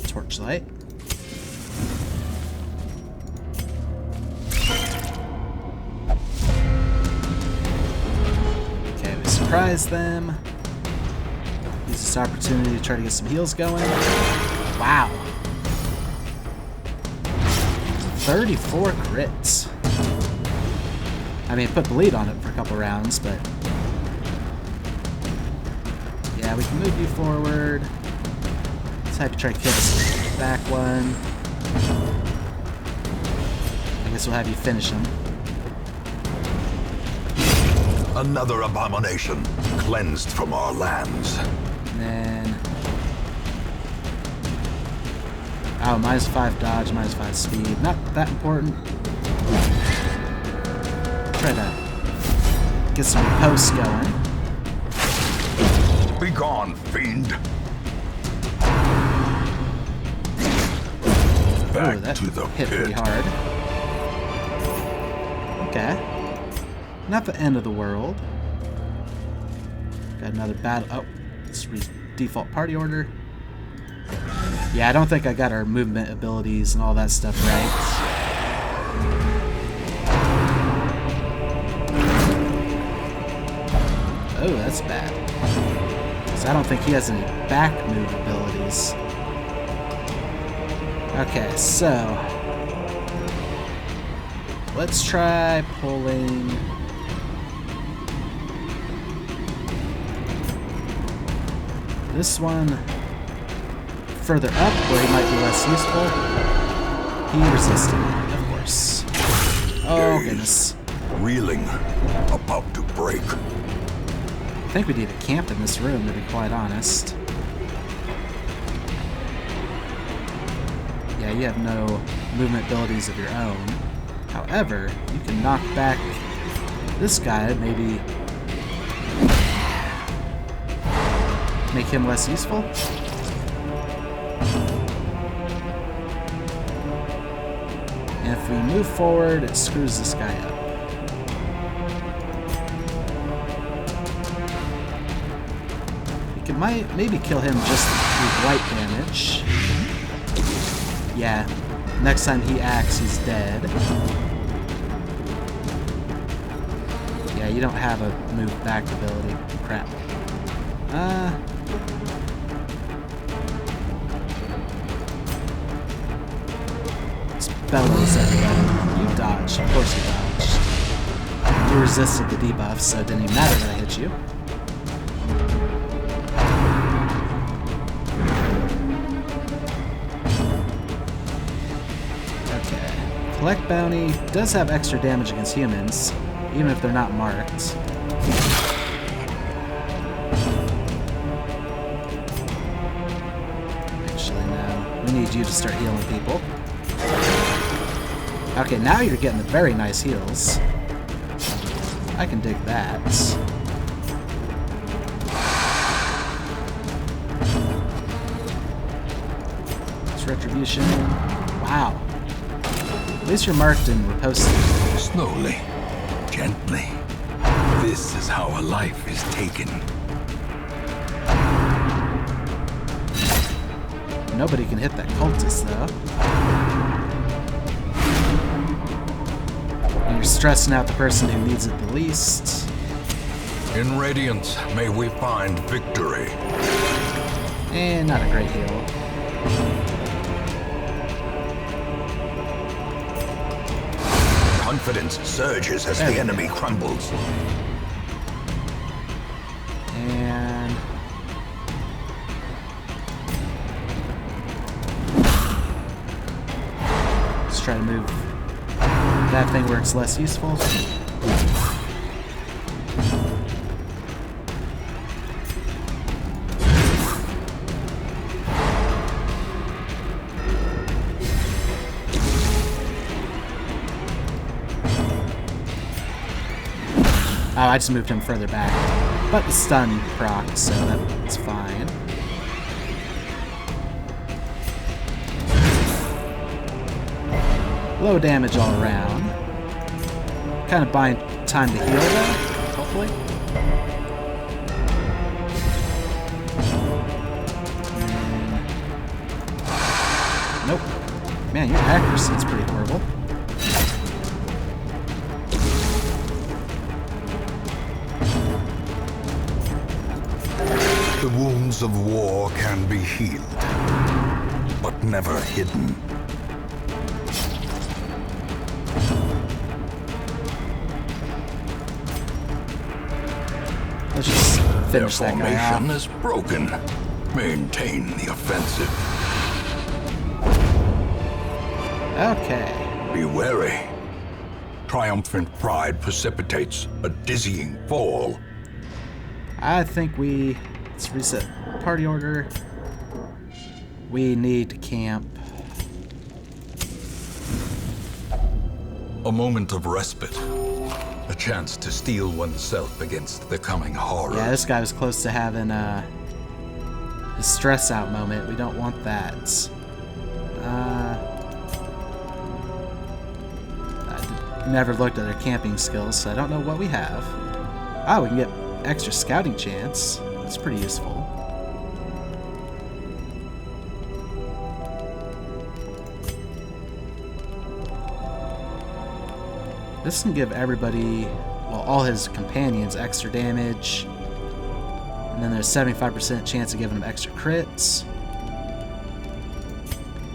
A: Torchlight. Okay, we surprise them. Use this opportunity to try to get some heals going. Wow. 34 crits. I mean, put bleed on it for a couple rounds, but yeah, we can move you forward. Let's have you try to kill this back one. I guess we'll have you finish him.
B: Another abomination cleansed from our lands.
A: And then... oh, -5 dodge, -5 speed. Not that important. Try to get some posts going.
B: Begone, fiend! Back
A: that
B: to the
A: hit pretty
B: pit.
A: hard. Okay. Not the end of the world. Got another battle. Oh, it's default party order. Yeah, I don't think I got our movement abilities and all that stuff right. Oh, that's bad. So I don't think he has any back move abilities. Okay, so let's try pulling this one further up where he might be less useful. He resisted, of course. Oh, goodness.
B: Reeling, about to break.
A: I think we need to camp in this room, to be quite honest. Yeah, you have no movement abilities of your own. However, you can knock back this guy, maybe make him less useful. And if we move forward, it screws this guy up. We can maybe kill him just with light damage. Yeah, next time he acts, he's dead. Yeah, you don't have a move back ability. Crap. Let's bellows everybody. You dodged. Of course you dodged. You resisted the debuff, so it didn't even matter that I hit you. Collect bounty does have extra damage against humans, even if they're not marked. Actually, no. We need you to start healing people. Okay, now you're getting the very nice heals. I can dig that. It's retribution. Wow. At least you're marked and reposted.
B: Slowly, gently. This is how a life is taken.
A: Nobody can hit that cultist, though. And you're stressing out the person who needs it the least.
B: In Radiance, may we find victory.
A: And not a great heal.
B: Confidence surges as the enemy crumbles.
A: And let's try to move that thing where it's less useful. Oh, I just moved him further back. But the stun proc, so that's fine. Low damage all around. Kind of buying time to heal though, hopefully. Nope. Man, your accuracy is pretty horrible.
B: The wounds of war can be healed, but never hidden.
A: Let's just finish
B: Their
A: that guy off.
B: formation is broken. Maintain the offensive.
A: Okay.
B: Be wary. Triumphant pride precipitates a dizzying fall.
A: I think let's reset party order. We need to camp.
B: A moment of respite. A chance to steel oneself against the coming horror.
A: Yeah, this guy was close to having his stress out moment. We don't want that. I never looked at their camping skills, so I don't know what we have. Oh, we can get extra scouting chance. That's pretty useful. This can give everybody, well, all his companions extra damage. And then there's 75% chance of giving them extra crits.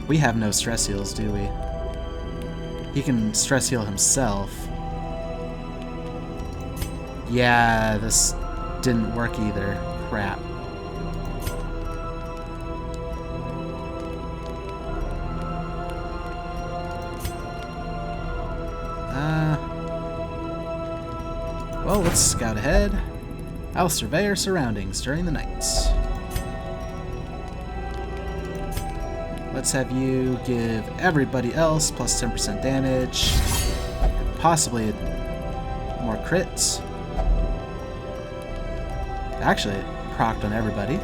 A: We have no stress heals, do we? He can stress heal himself. Yeah, this didn't work either. Crap. Well, let's scout ahead. I'll survey our surroundings during the nights. Let's have you give everybody else plus 10% damage. Possibly more crits. Actually, it procced on everybody.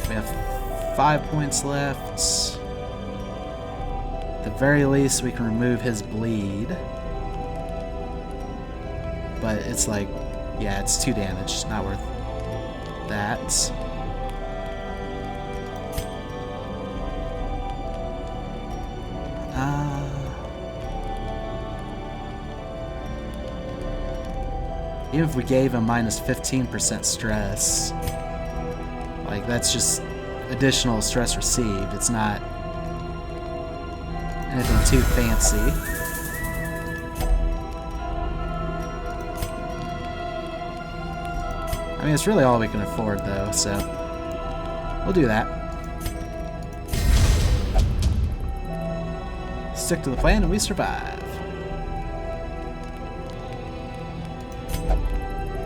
A: We have 5 points left. At the very least, we can remove his bleed. But it's like, yeah, it's 2 damage. It's not worth that. Even if we gave him minus 15% stress, like that's just additional stress received. It's not anything too fancy. I mean, it's really all we can afford though, so we'll do that. Stick to the plan and we survive.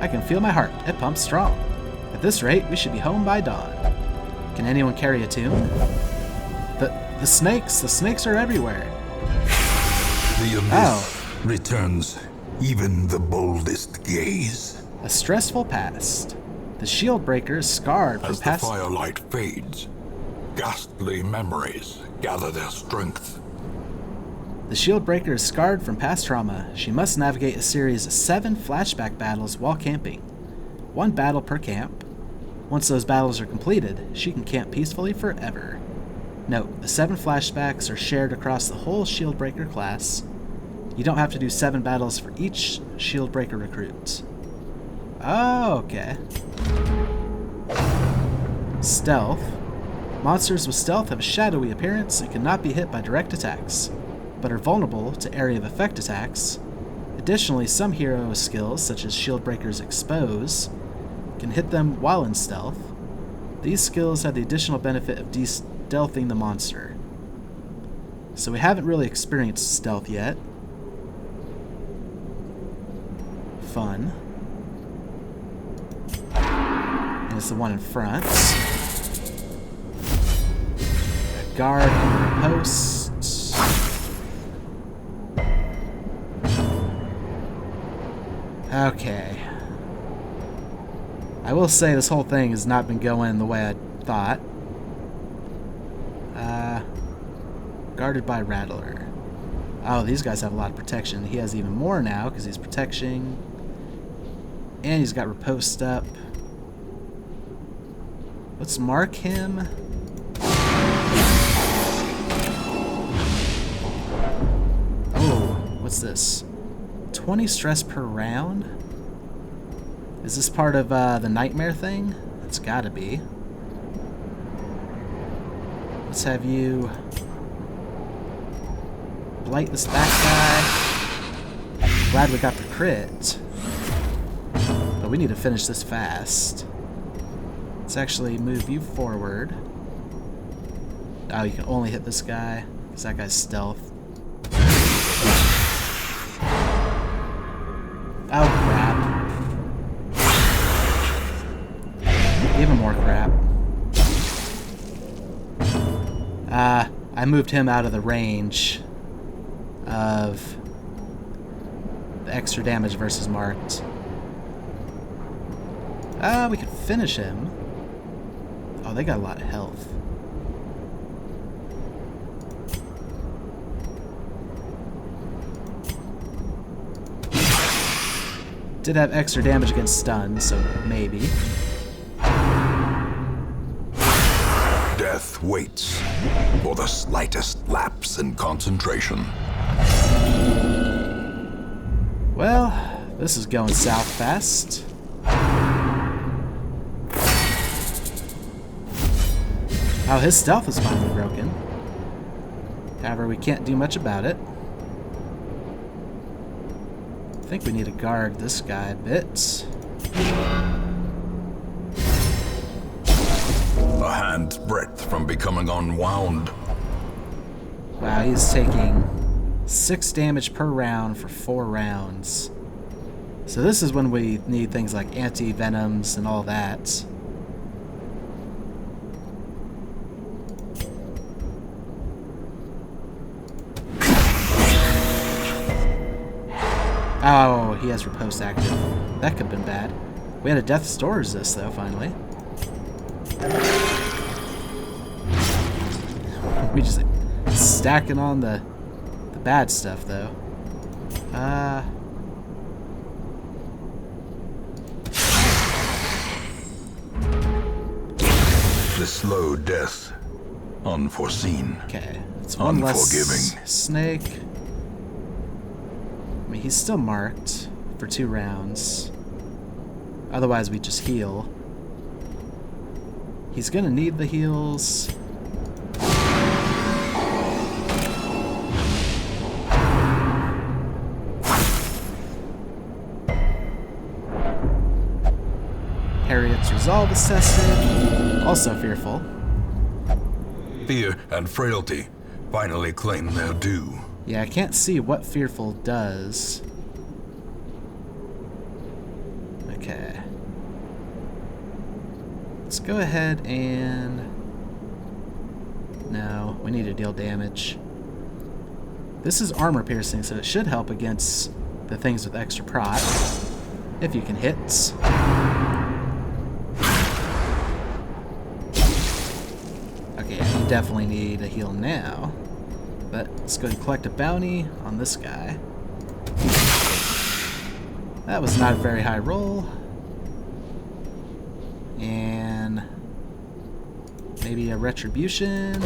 A: I can feel my heart. It pumps strong. At this rate, we should be home by dawn. Can anyone carry a tune? The snakes are everywhere.
B: The abyss returns even the boldest gaze.
A: A stressful past. The shield breaker is scarred from
B: As the
A: past...
B: firelight fades, ghastly memories gather their strength.
A: The shield breaker is scarred from past trauma. She must navigate a series of 7 flashback battles while camping. 1 battle per camp. Once those battles are completed, she can camp peacefully forever. Note, the 7 flashbacks are shared across the whole shield breaker class. You don't have to do 7 battles for each shield breaker recruit. Oh, okay. Stealth. Monsters with stealth have a shadowy appearance and cannot be hit by direct attacks. but are vulnerable to area of effect attacks. Additionally, some hero skills, such as Shieldbreaker's Expose, can hit them while in stealth. These skills have the additional benefit of de-stealthing the monster. So we haven't really experienced stealth yet. Fun. And it's the one in front. A guard and a post. Okay. I will say this whole thing has not been going the way I thought. Guarded by Rattler. Oh, these guys have a lot of protection. He has even more now because he's protection. And he's got riposte up. Let's mark him. Oh, what's this? 20 stress per round? Is this part of the nightmare thing? It's gotta be. Let's have you blight this back guy. Glad we got the crit. But we need to finish this fast. Let's actually move you forward. Oh, you can only hit this guy, because that guy's stealth. Oh, crap. Even more crap. I moved him out of the range of the extra damage versus marked. We could finish him. Oh, they got a lot of health. Did have extra damage against stun, so maybe.
B: Death waits for the slightest lapse in concentration.
A: Well, this is going south fast. Oh, his stealth is finally broken. However, we can't do much about it. I think we need to guard this guy a bit.
B: A hand's breadth from becoming unwound.
A: Wow, he's taking 6 damage per round for 4 rounds. So this is when we need things like anti-venoms and all that. Oh, he has riposte active. That could have been bad. We had a death's door resist though, finally. We just stacking on the bad stuff though.
B: The slow death, unforeseen.
A: Okay, it's one
B: Unforgiving.
A: less snake. I mean, he's still marked for 2 rounds. Otherwise, we just heal. He's gonna need the heals. Harriet's resolve is tested. Also fearful.
B: Fear and frailty finally claim their due.
A: Yeah, I can't see what fearful does. Okay. Let's go ahead and... No, we need to deal damage. This is armor piercing, so it should help against the things with extra prot. If you can hit. Okay, you definitely need a heal now. But let's go and collect a bounty on this guy. That was not a very high roll. And maybe a retribution.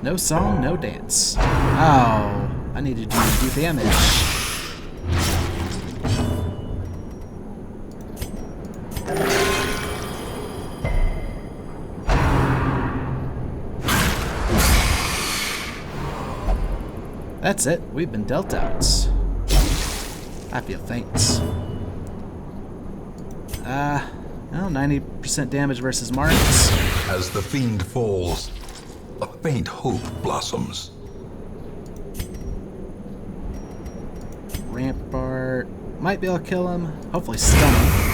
A: No song, no dance. Oh, I need to do damage. That's it. We've been dealt out. I feel faint. Well, 90% damage versus marks.
B: As the fiend falls, a faint hope blossoms.
A: Rampart. Might be able to kill him. Hopefully stun him.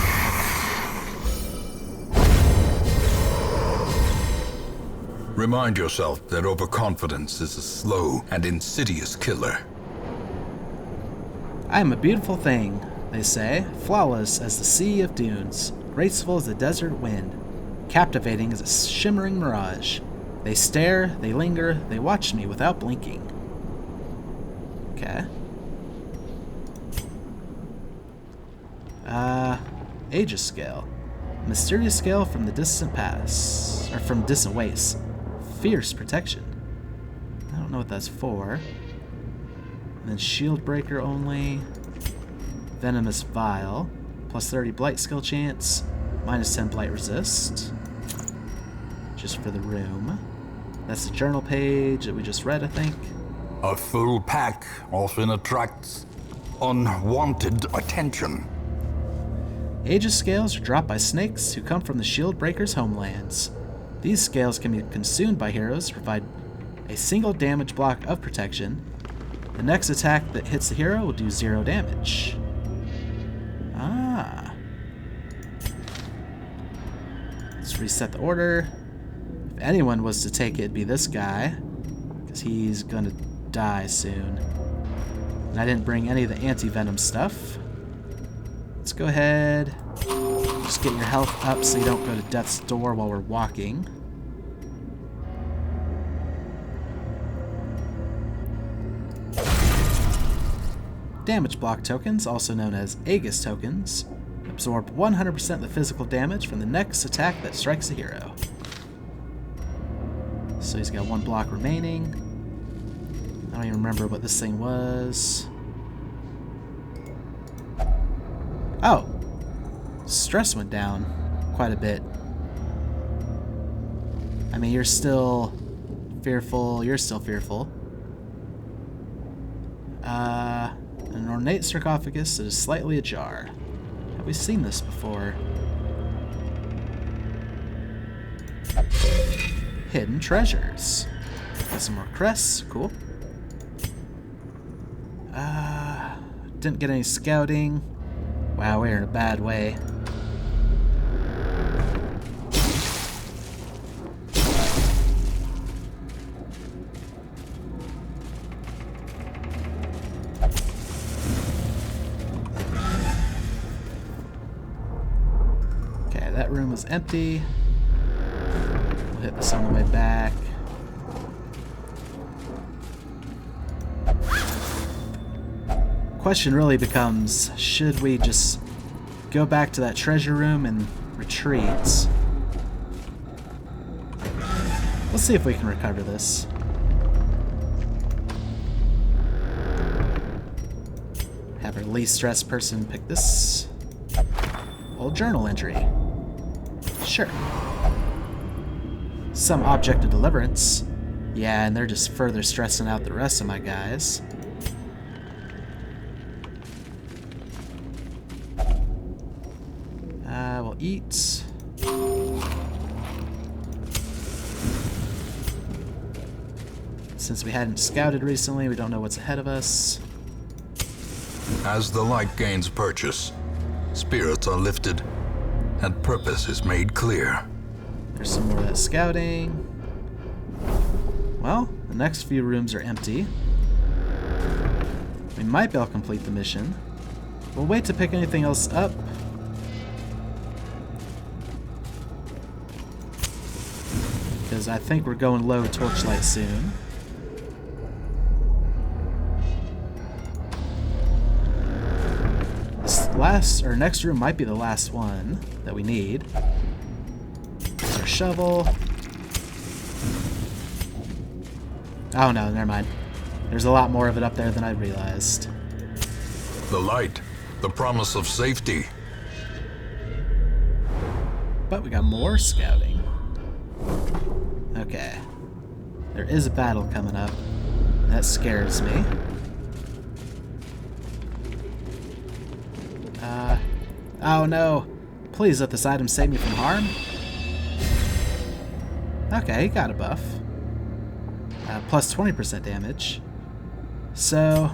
B: Remind yourself that overconfidence is a slow and insidious killer.
A: I am a beautiful thing, they say, flawless as the sea of dunes, graceful as the desert wind, captivating as a shimmering mirage. They stare, they linger, they watch me without blinking. Okay. Aegis scale. Mysterious scale from the distant past, or from distant wastes. Fierce protection. I don't know what that's for. And then shield breaker only. Venomous vial. Plus 30 blight skill chance. Minus 10 blight resist. Just for the room. That's the journal page that we just read, I think.
B: A full pack often attracts unwanted attention.
A: Aegis scales are dropped by snakes who come from the shield breaker's homelands. These scales can be consumed by heroes to provide a single damage block of protection. The next attack that hits the hero will do 0 damage. Ah. Let's reset the order. If anyone was to take it, it'd be this guy, because he's gonna die soon. And I didn't bring any of the anti-venom stuff. Let's go ahead. Just get your health up so you don't go to death's door while we're walking. Damage block tokens, also known as Aegis tokens, absorb 100% of the physical damage from the next attack that strikes the hero. So he's got 1 block remaining. I don't even remember what this thing was. Oh! Stress went down quite a bit. I mean, you're still fearful. You're still fearful. An ornate sarcophagus that is slightly ajar. Have we seen this before? Hidden treasures. Got some more crests. Cool. Didn't get any scouting. Wow, we're in a bad way. Okay, that room was empty. We'll hit this on the way back. Question really becomes, should we just go back to that treasure room and retreat? Let's see if we can recover this. Have our least stressed person pick this. Old journal entry. Sure. Some object of deliverance. Yeah, and they're just further stressing out the rest of my guys. We'll eat. Since we hadn't scouted recently, we don't know what's ahead of us.
B: As the light gains purchase, spirits are lifted, and purpose is made clear.
A: There's some more of that scouting. Well, the next few rooms are empty. We might be able to complete the mission. We'll wait to pick anything else up. Because I think we're going low torchlight soon. This next room might be the last one that we need. There's our shovel. Oh no, never mind. There's a lot more of it up there than I realized.
B: The light, the promise of safety.
A: But we got more scouting. Okay. There is a battle coming up. That scares me. Oh no. Please let this item save me from harm. Okay, he got a buff. Plus 20% damage. So,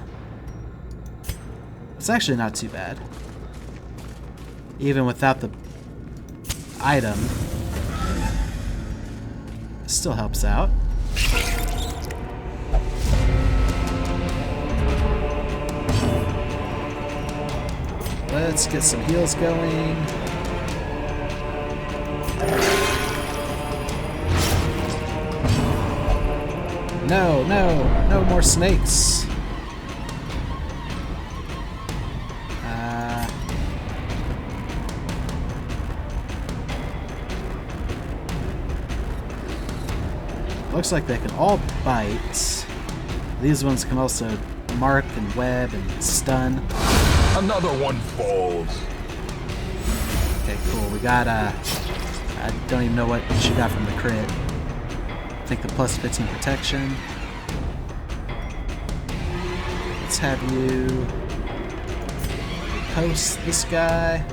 A: it's actually not too bad. Even without the item, it still helps out. Let's get some heals going. No more snakes. Looks like they can all bite. These ones can also mark and web and stun.
B: Another one falls.
A: Okay, cool. We got, I don't even know what she got from the crit. I think the plus 15 protection. Let's have you post this guy.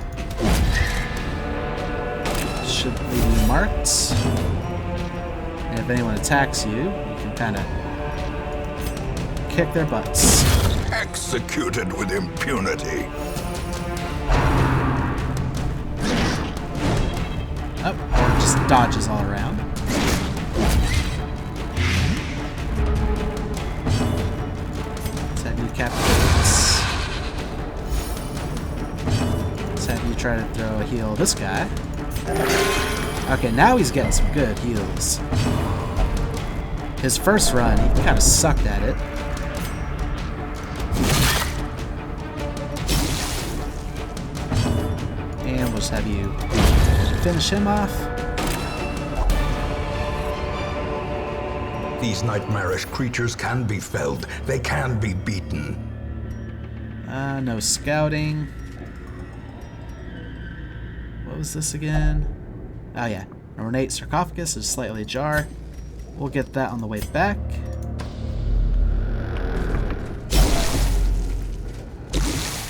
A: Should leave you marked. And if anyone attacks you, you can kind of kick their butts.
B: Executed with impunity.
A: Oh, or just dodges all around. Let's have you captivate. Let's have you try to throw a heal this guy. Okay, now he's getting some good heals. His first run, he kind of sucked at it. And we'll just have you finish him off.
B: These nightmarish creatures can be felled. They can be beaten.
A: No scouting. What was this again? Oh yeah, an ornate sarcophagus is slightly ajar. We'll get that on the way back.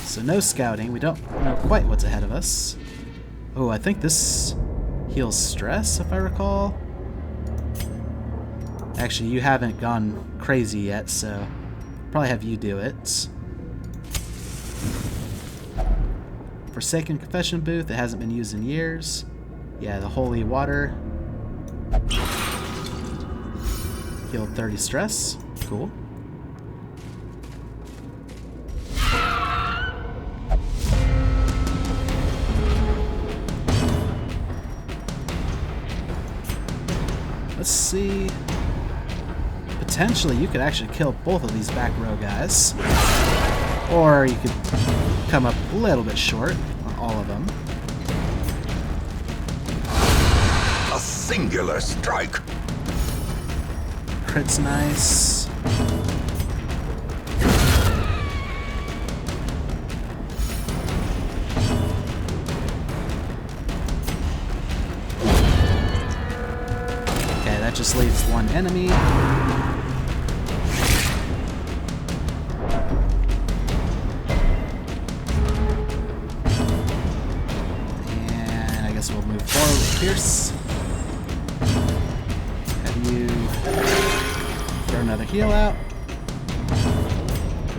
A: So no scouting. We don't know quite what's ahead of us. Oh, I think this heals stress, if I recall. Actually, you haven't gone crazy yet, so probably have you do it. Forsaken Confession Booth. It hasn't been used in years. Yeah, the holy water. Healed 30 stress. Cool. Let's see. Potentially, you could actually kill both of these back row guys. Or you could come up a little bit short on all of them.
B: A singular strike.
A: Crit's nice. Okay, that just leaves one enemy. And I guess we'll move forward with Pierce. Have you throw another heal out.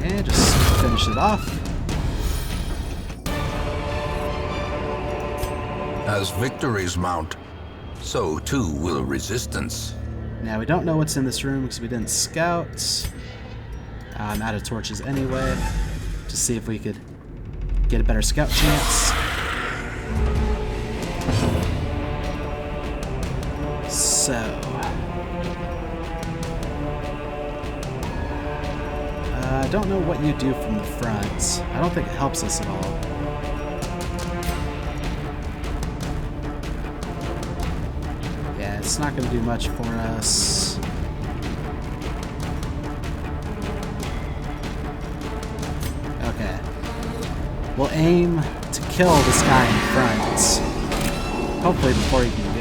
A: And just finish it off.
B: As victories mount, so too will resistance.
A: Now we don't know what's in this room because we didn't scout. I'm out of torches anyway. To see if we could get a better scout chance. So I don't know what you do from the front. I don't think it helps us at all. Yeah, it's not going to do much for us. Okay. We'll aim to kill this guy in front. Hopefully before he can go.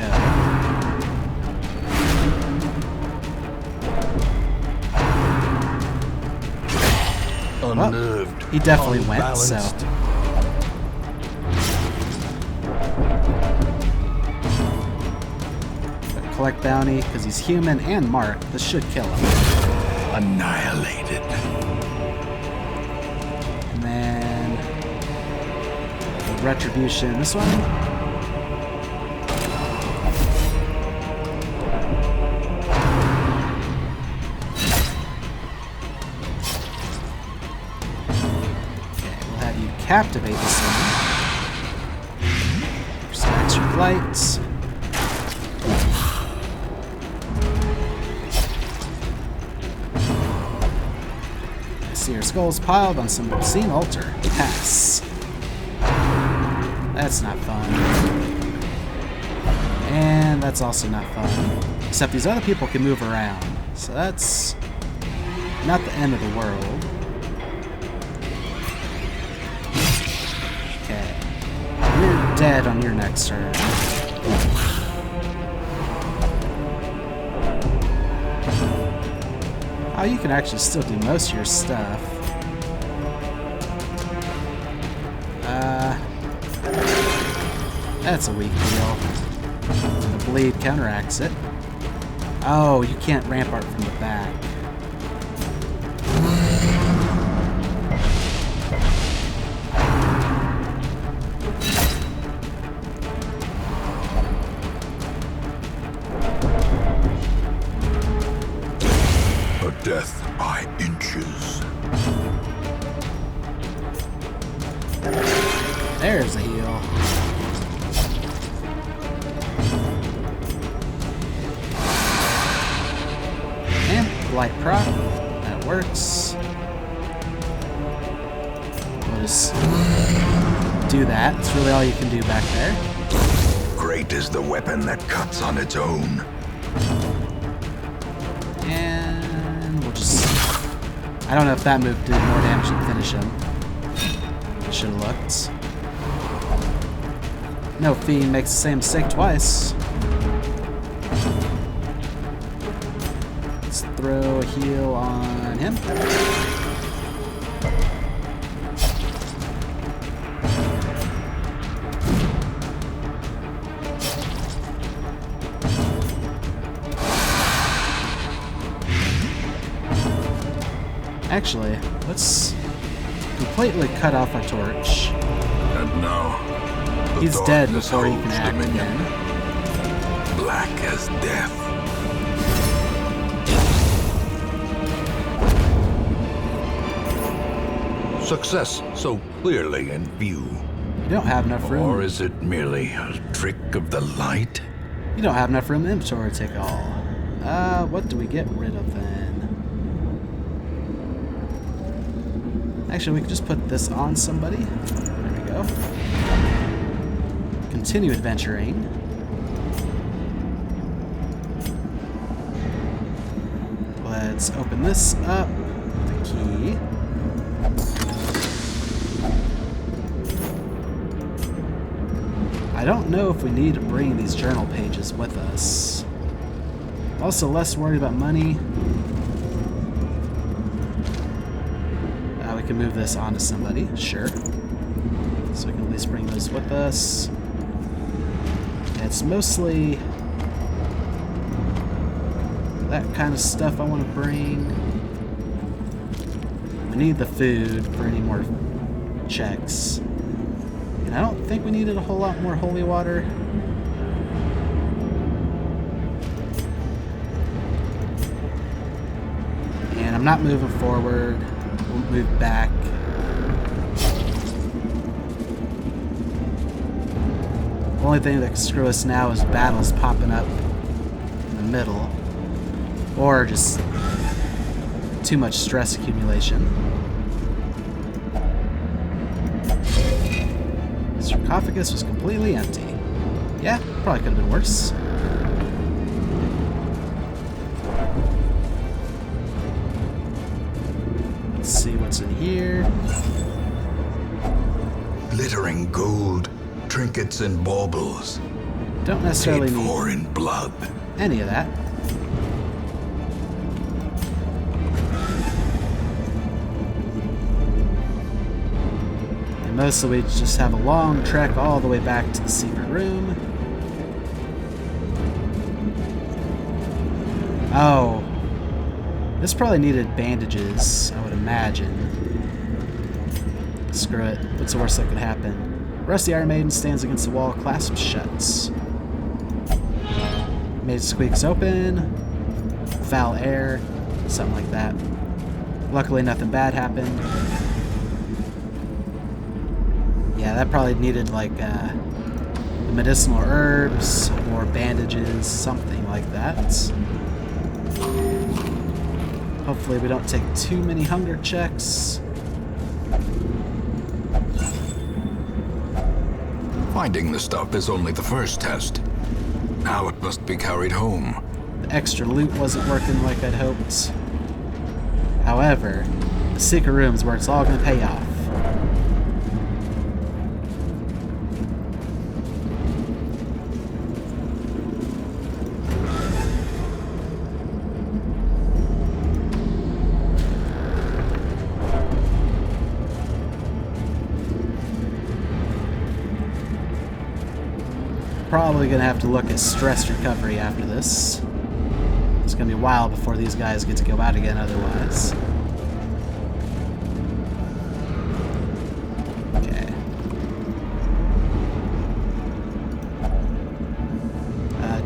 B: Unnerved,
A: he definitely went, so But collect bounty, because he's human and marked. This should kill him.
B: Annihilated.
A: And then the retribution. This one. Captivate this one. Some extra lights. I see your skulls piled on some obscene altar. Pass. That's not fun. And that's also not fun. Except these other people can move around. So that's not the end of the world. You're dead on your next turn. Oh, you can actually still do most of your stuff. That's a weak deal. The bleed counteracts it. Oh, you can't rampart from the back.
B: Death by inches.
A: There's a heal. And light prop. That works. We'll just do that. That's really all you can do back there.
B: Great is the weapon that cuts on its own.
A: I don't know if that move did more damage than finish him. Should have looked. No fiend makes the same mistake twice. Let's throw a heal on him. Actually, let's completely cut off our torch.
B: And now,
A: he's dead before he can act again.
B: Black as death. Success so clearly in view.
A: You don't have enough room.
B: Or is it merely a trick of the light?
A: You don't have enough room in the inventory to take all. What do we get rid of then? Actually, we could just put this on somebody. There we go. Continue adventuring. Let's open this up. The key. I don't know if we need to bring these journal pages with us. Also, less worried about money. We can move this onto somebody, sure. So we can at least bring those with us. It's mostly that kind of stuff I want to bring. We need the food for any more checks. And I don't think we needed a whole lot more holy water. And I'm not moving forward. We'll move back. The only thing that can screw us now is battles popping up in the middle. Or just too much stress accumulation. The sarcophagus was completely empty. Yeah, probably could have been worse. Let's see what's in here.
B: Glittering gold, trinkets and baubles.
A: Don't necessarily
B: Paid
A: need
B: for in blood.
A: any of that. And mostly we just have a long trek all the way back to the secret room. Oh. This probably needed bandages, I would imagine. Screw it. What's the worst that could happen? Rusty Iron Maiden stands against the wall, clasped shut. Maid squeaks open. Foul air. Something like that. Luckily nothing bad happened. Yeah, that probably needed like the medicinal herbs, more bandages, something like that. Hopefully we don't take too many hunger checks.
B: Finding the stuff is only the first test. Now it must be carried home.
A: The extra loot wasn't working like I'd hoped. However, the secret room's where it's all going to pay off. Probably gonna have to look at stress recovery after this. It's gonna be a while before these guys get to go out again otherwise. Okay.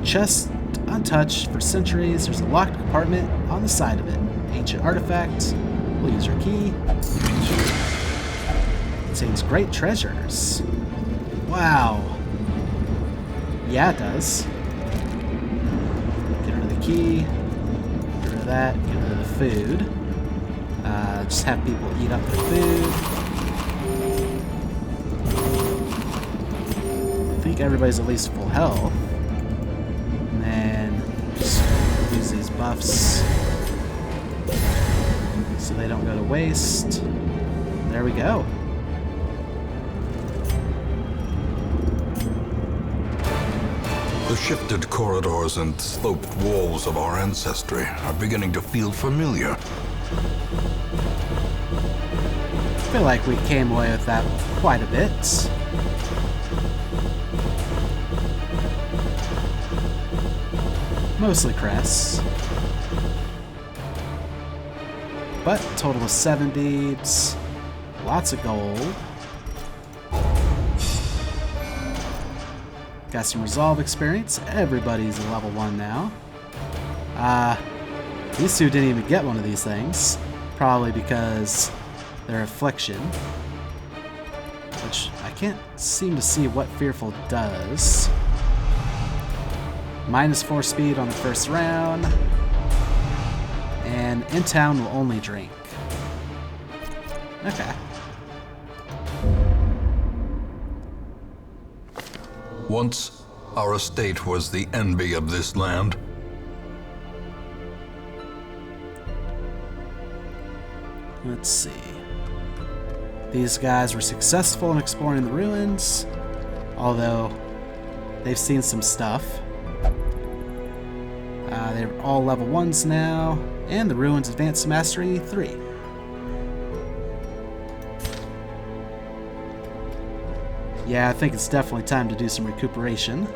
A: Chest untouched for centuries. There's a locked compartment on the side of it. Ancient artifact. We'll use our key. Contains great treasures. Wow. Yeah, it does. Get rid of the key. Get rid of that. Get rid of the food. Just have people eat up the food. I think everybody's at least full health. And then just use these buffs so they don't go to waste. There we go.
B: The shifted corridors and sloped walls of our ancestry are beginning to feel familiar.
A: I feel like we came away with that quite a bit. Mostly crests. But total of 7 beads. Lots of gold. Got some resolve experience. Everybody's a level 1 now. These two didn't even get one of these things. Probably because they're affliction. Which I can't seem to see what Fearful does. -4 speed on the first round. And in town will only drink. Okay.
B: Once, our estate was the envy of this land.
A: Let's see. These guys were successful in exploring the ruins, although they've seen some stuff. They're all level 1s now, and the ruins advanced to mastery 3. Yeah, I think it's definitely time to do some recuperation.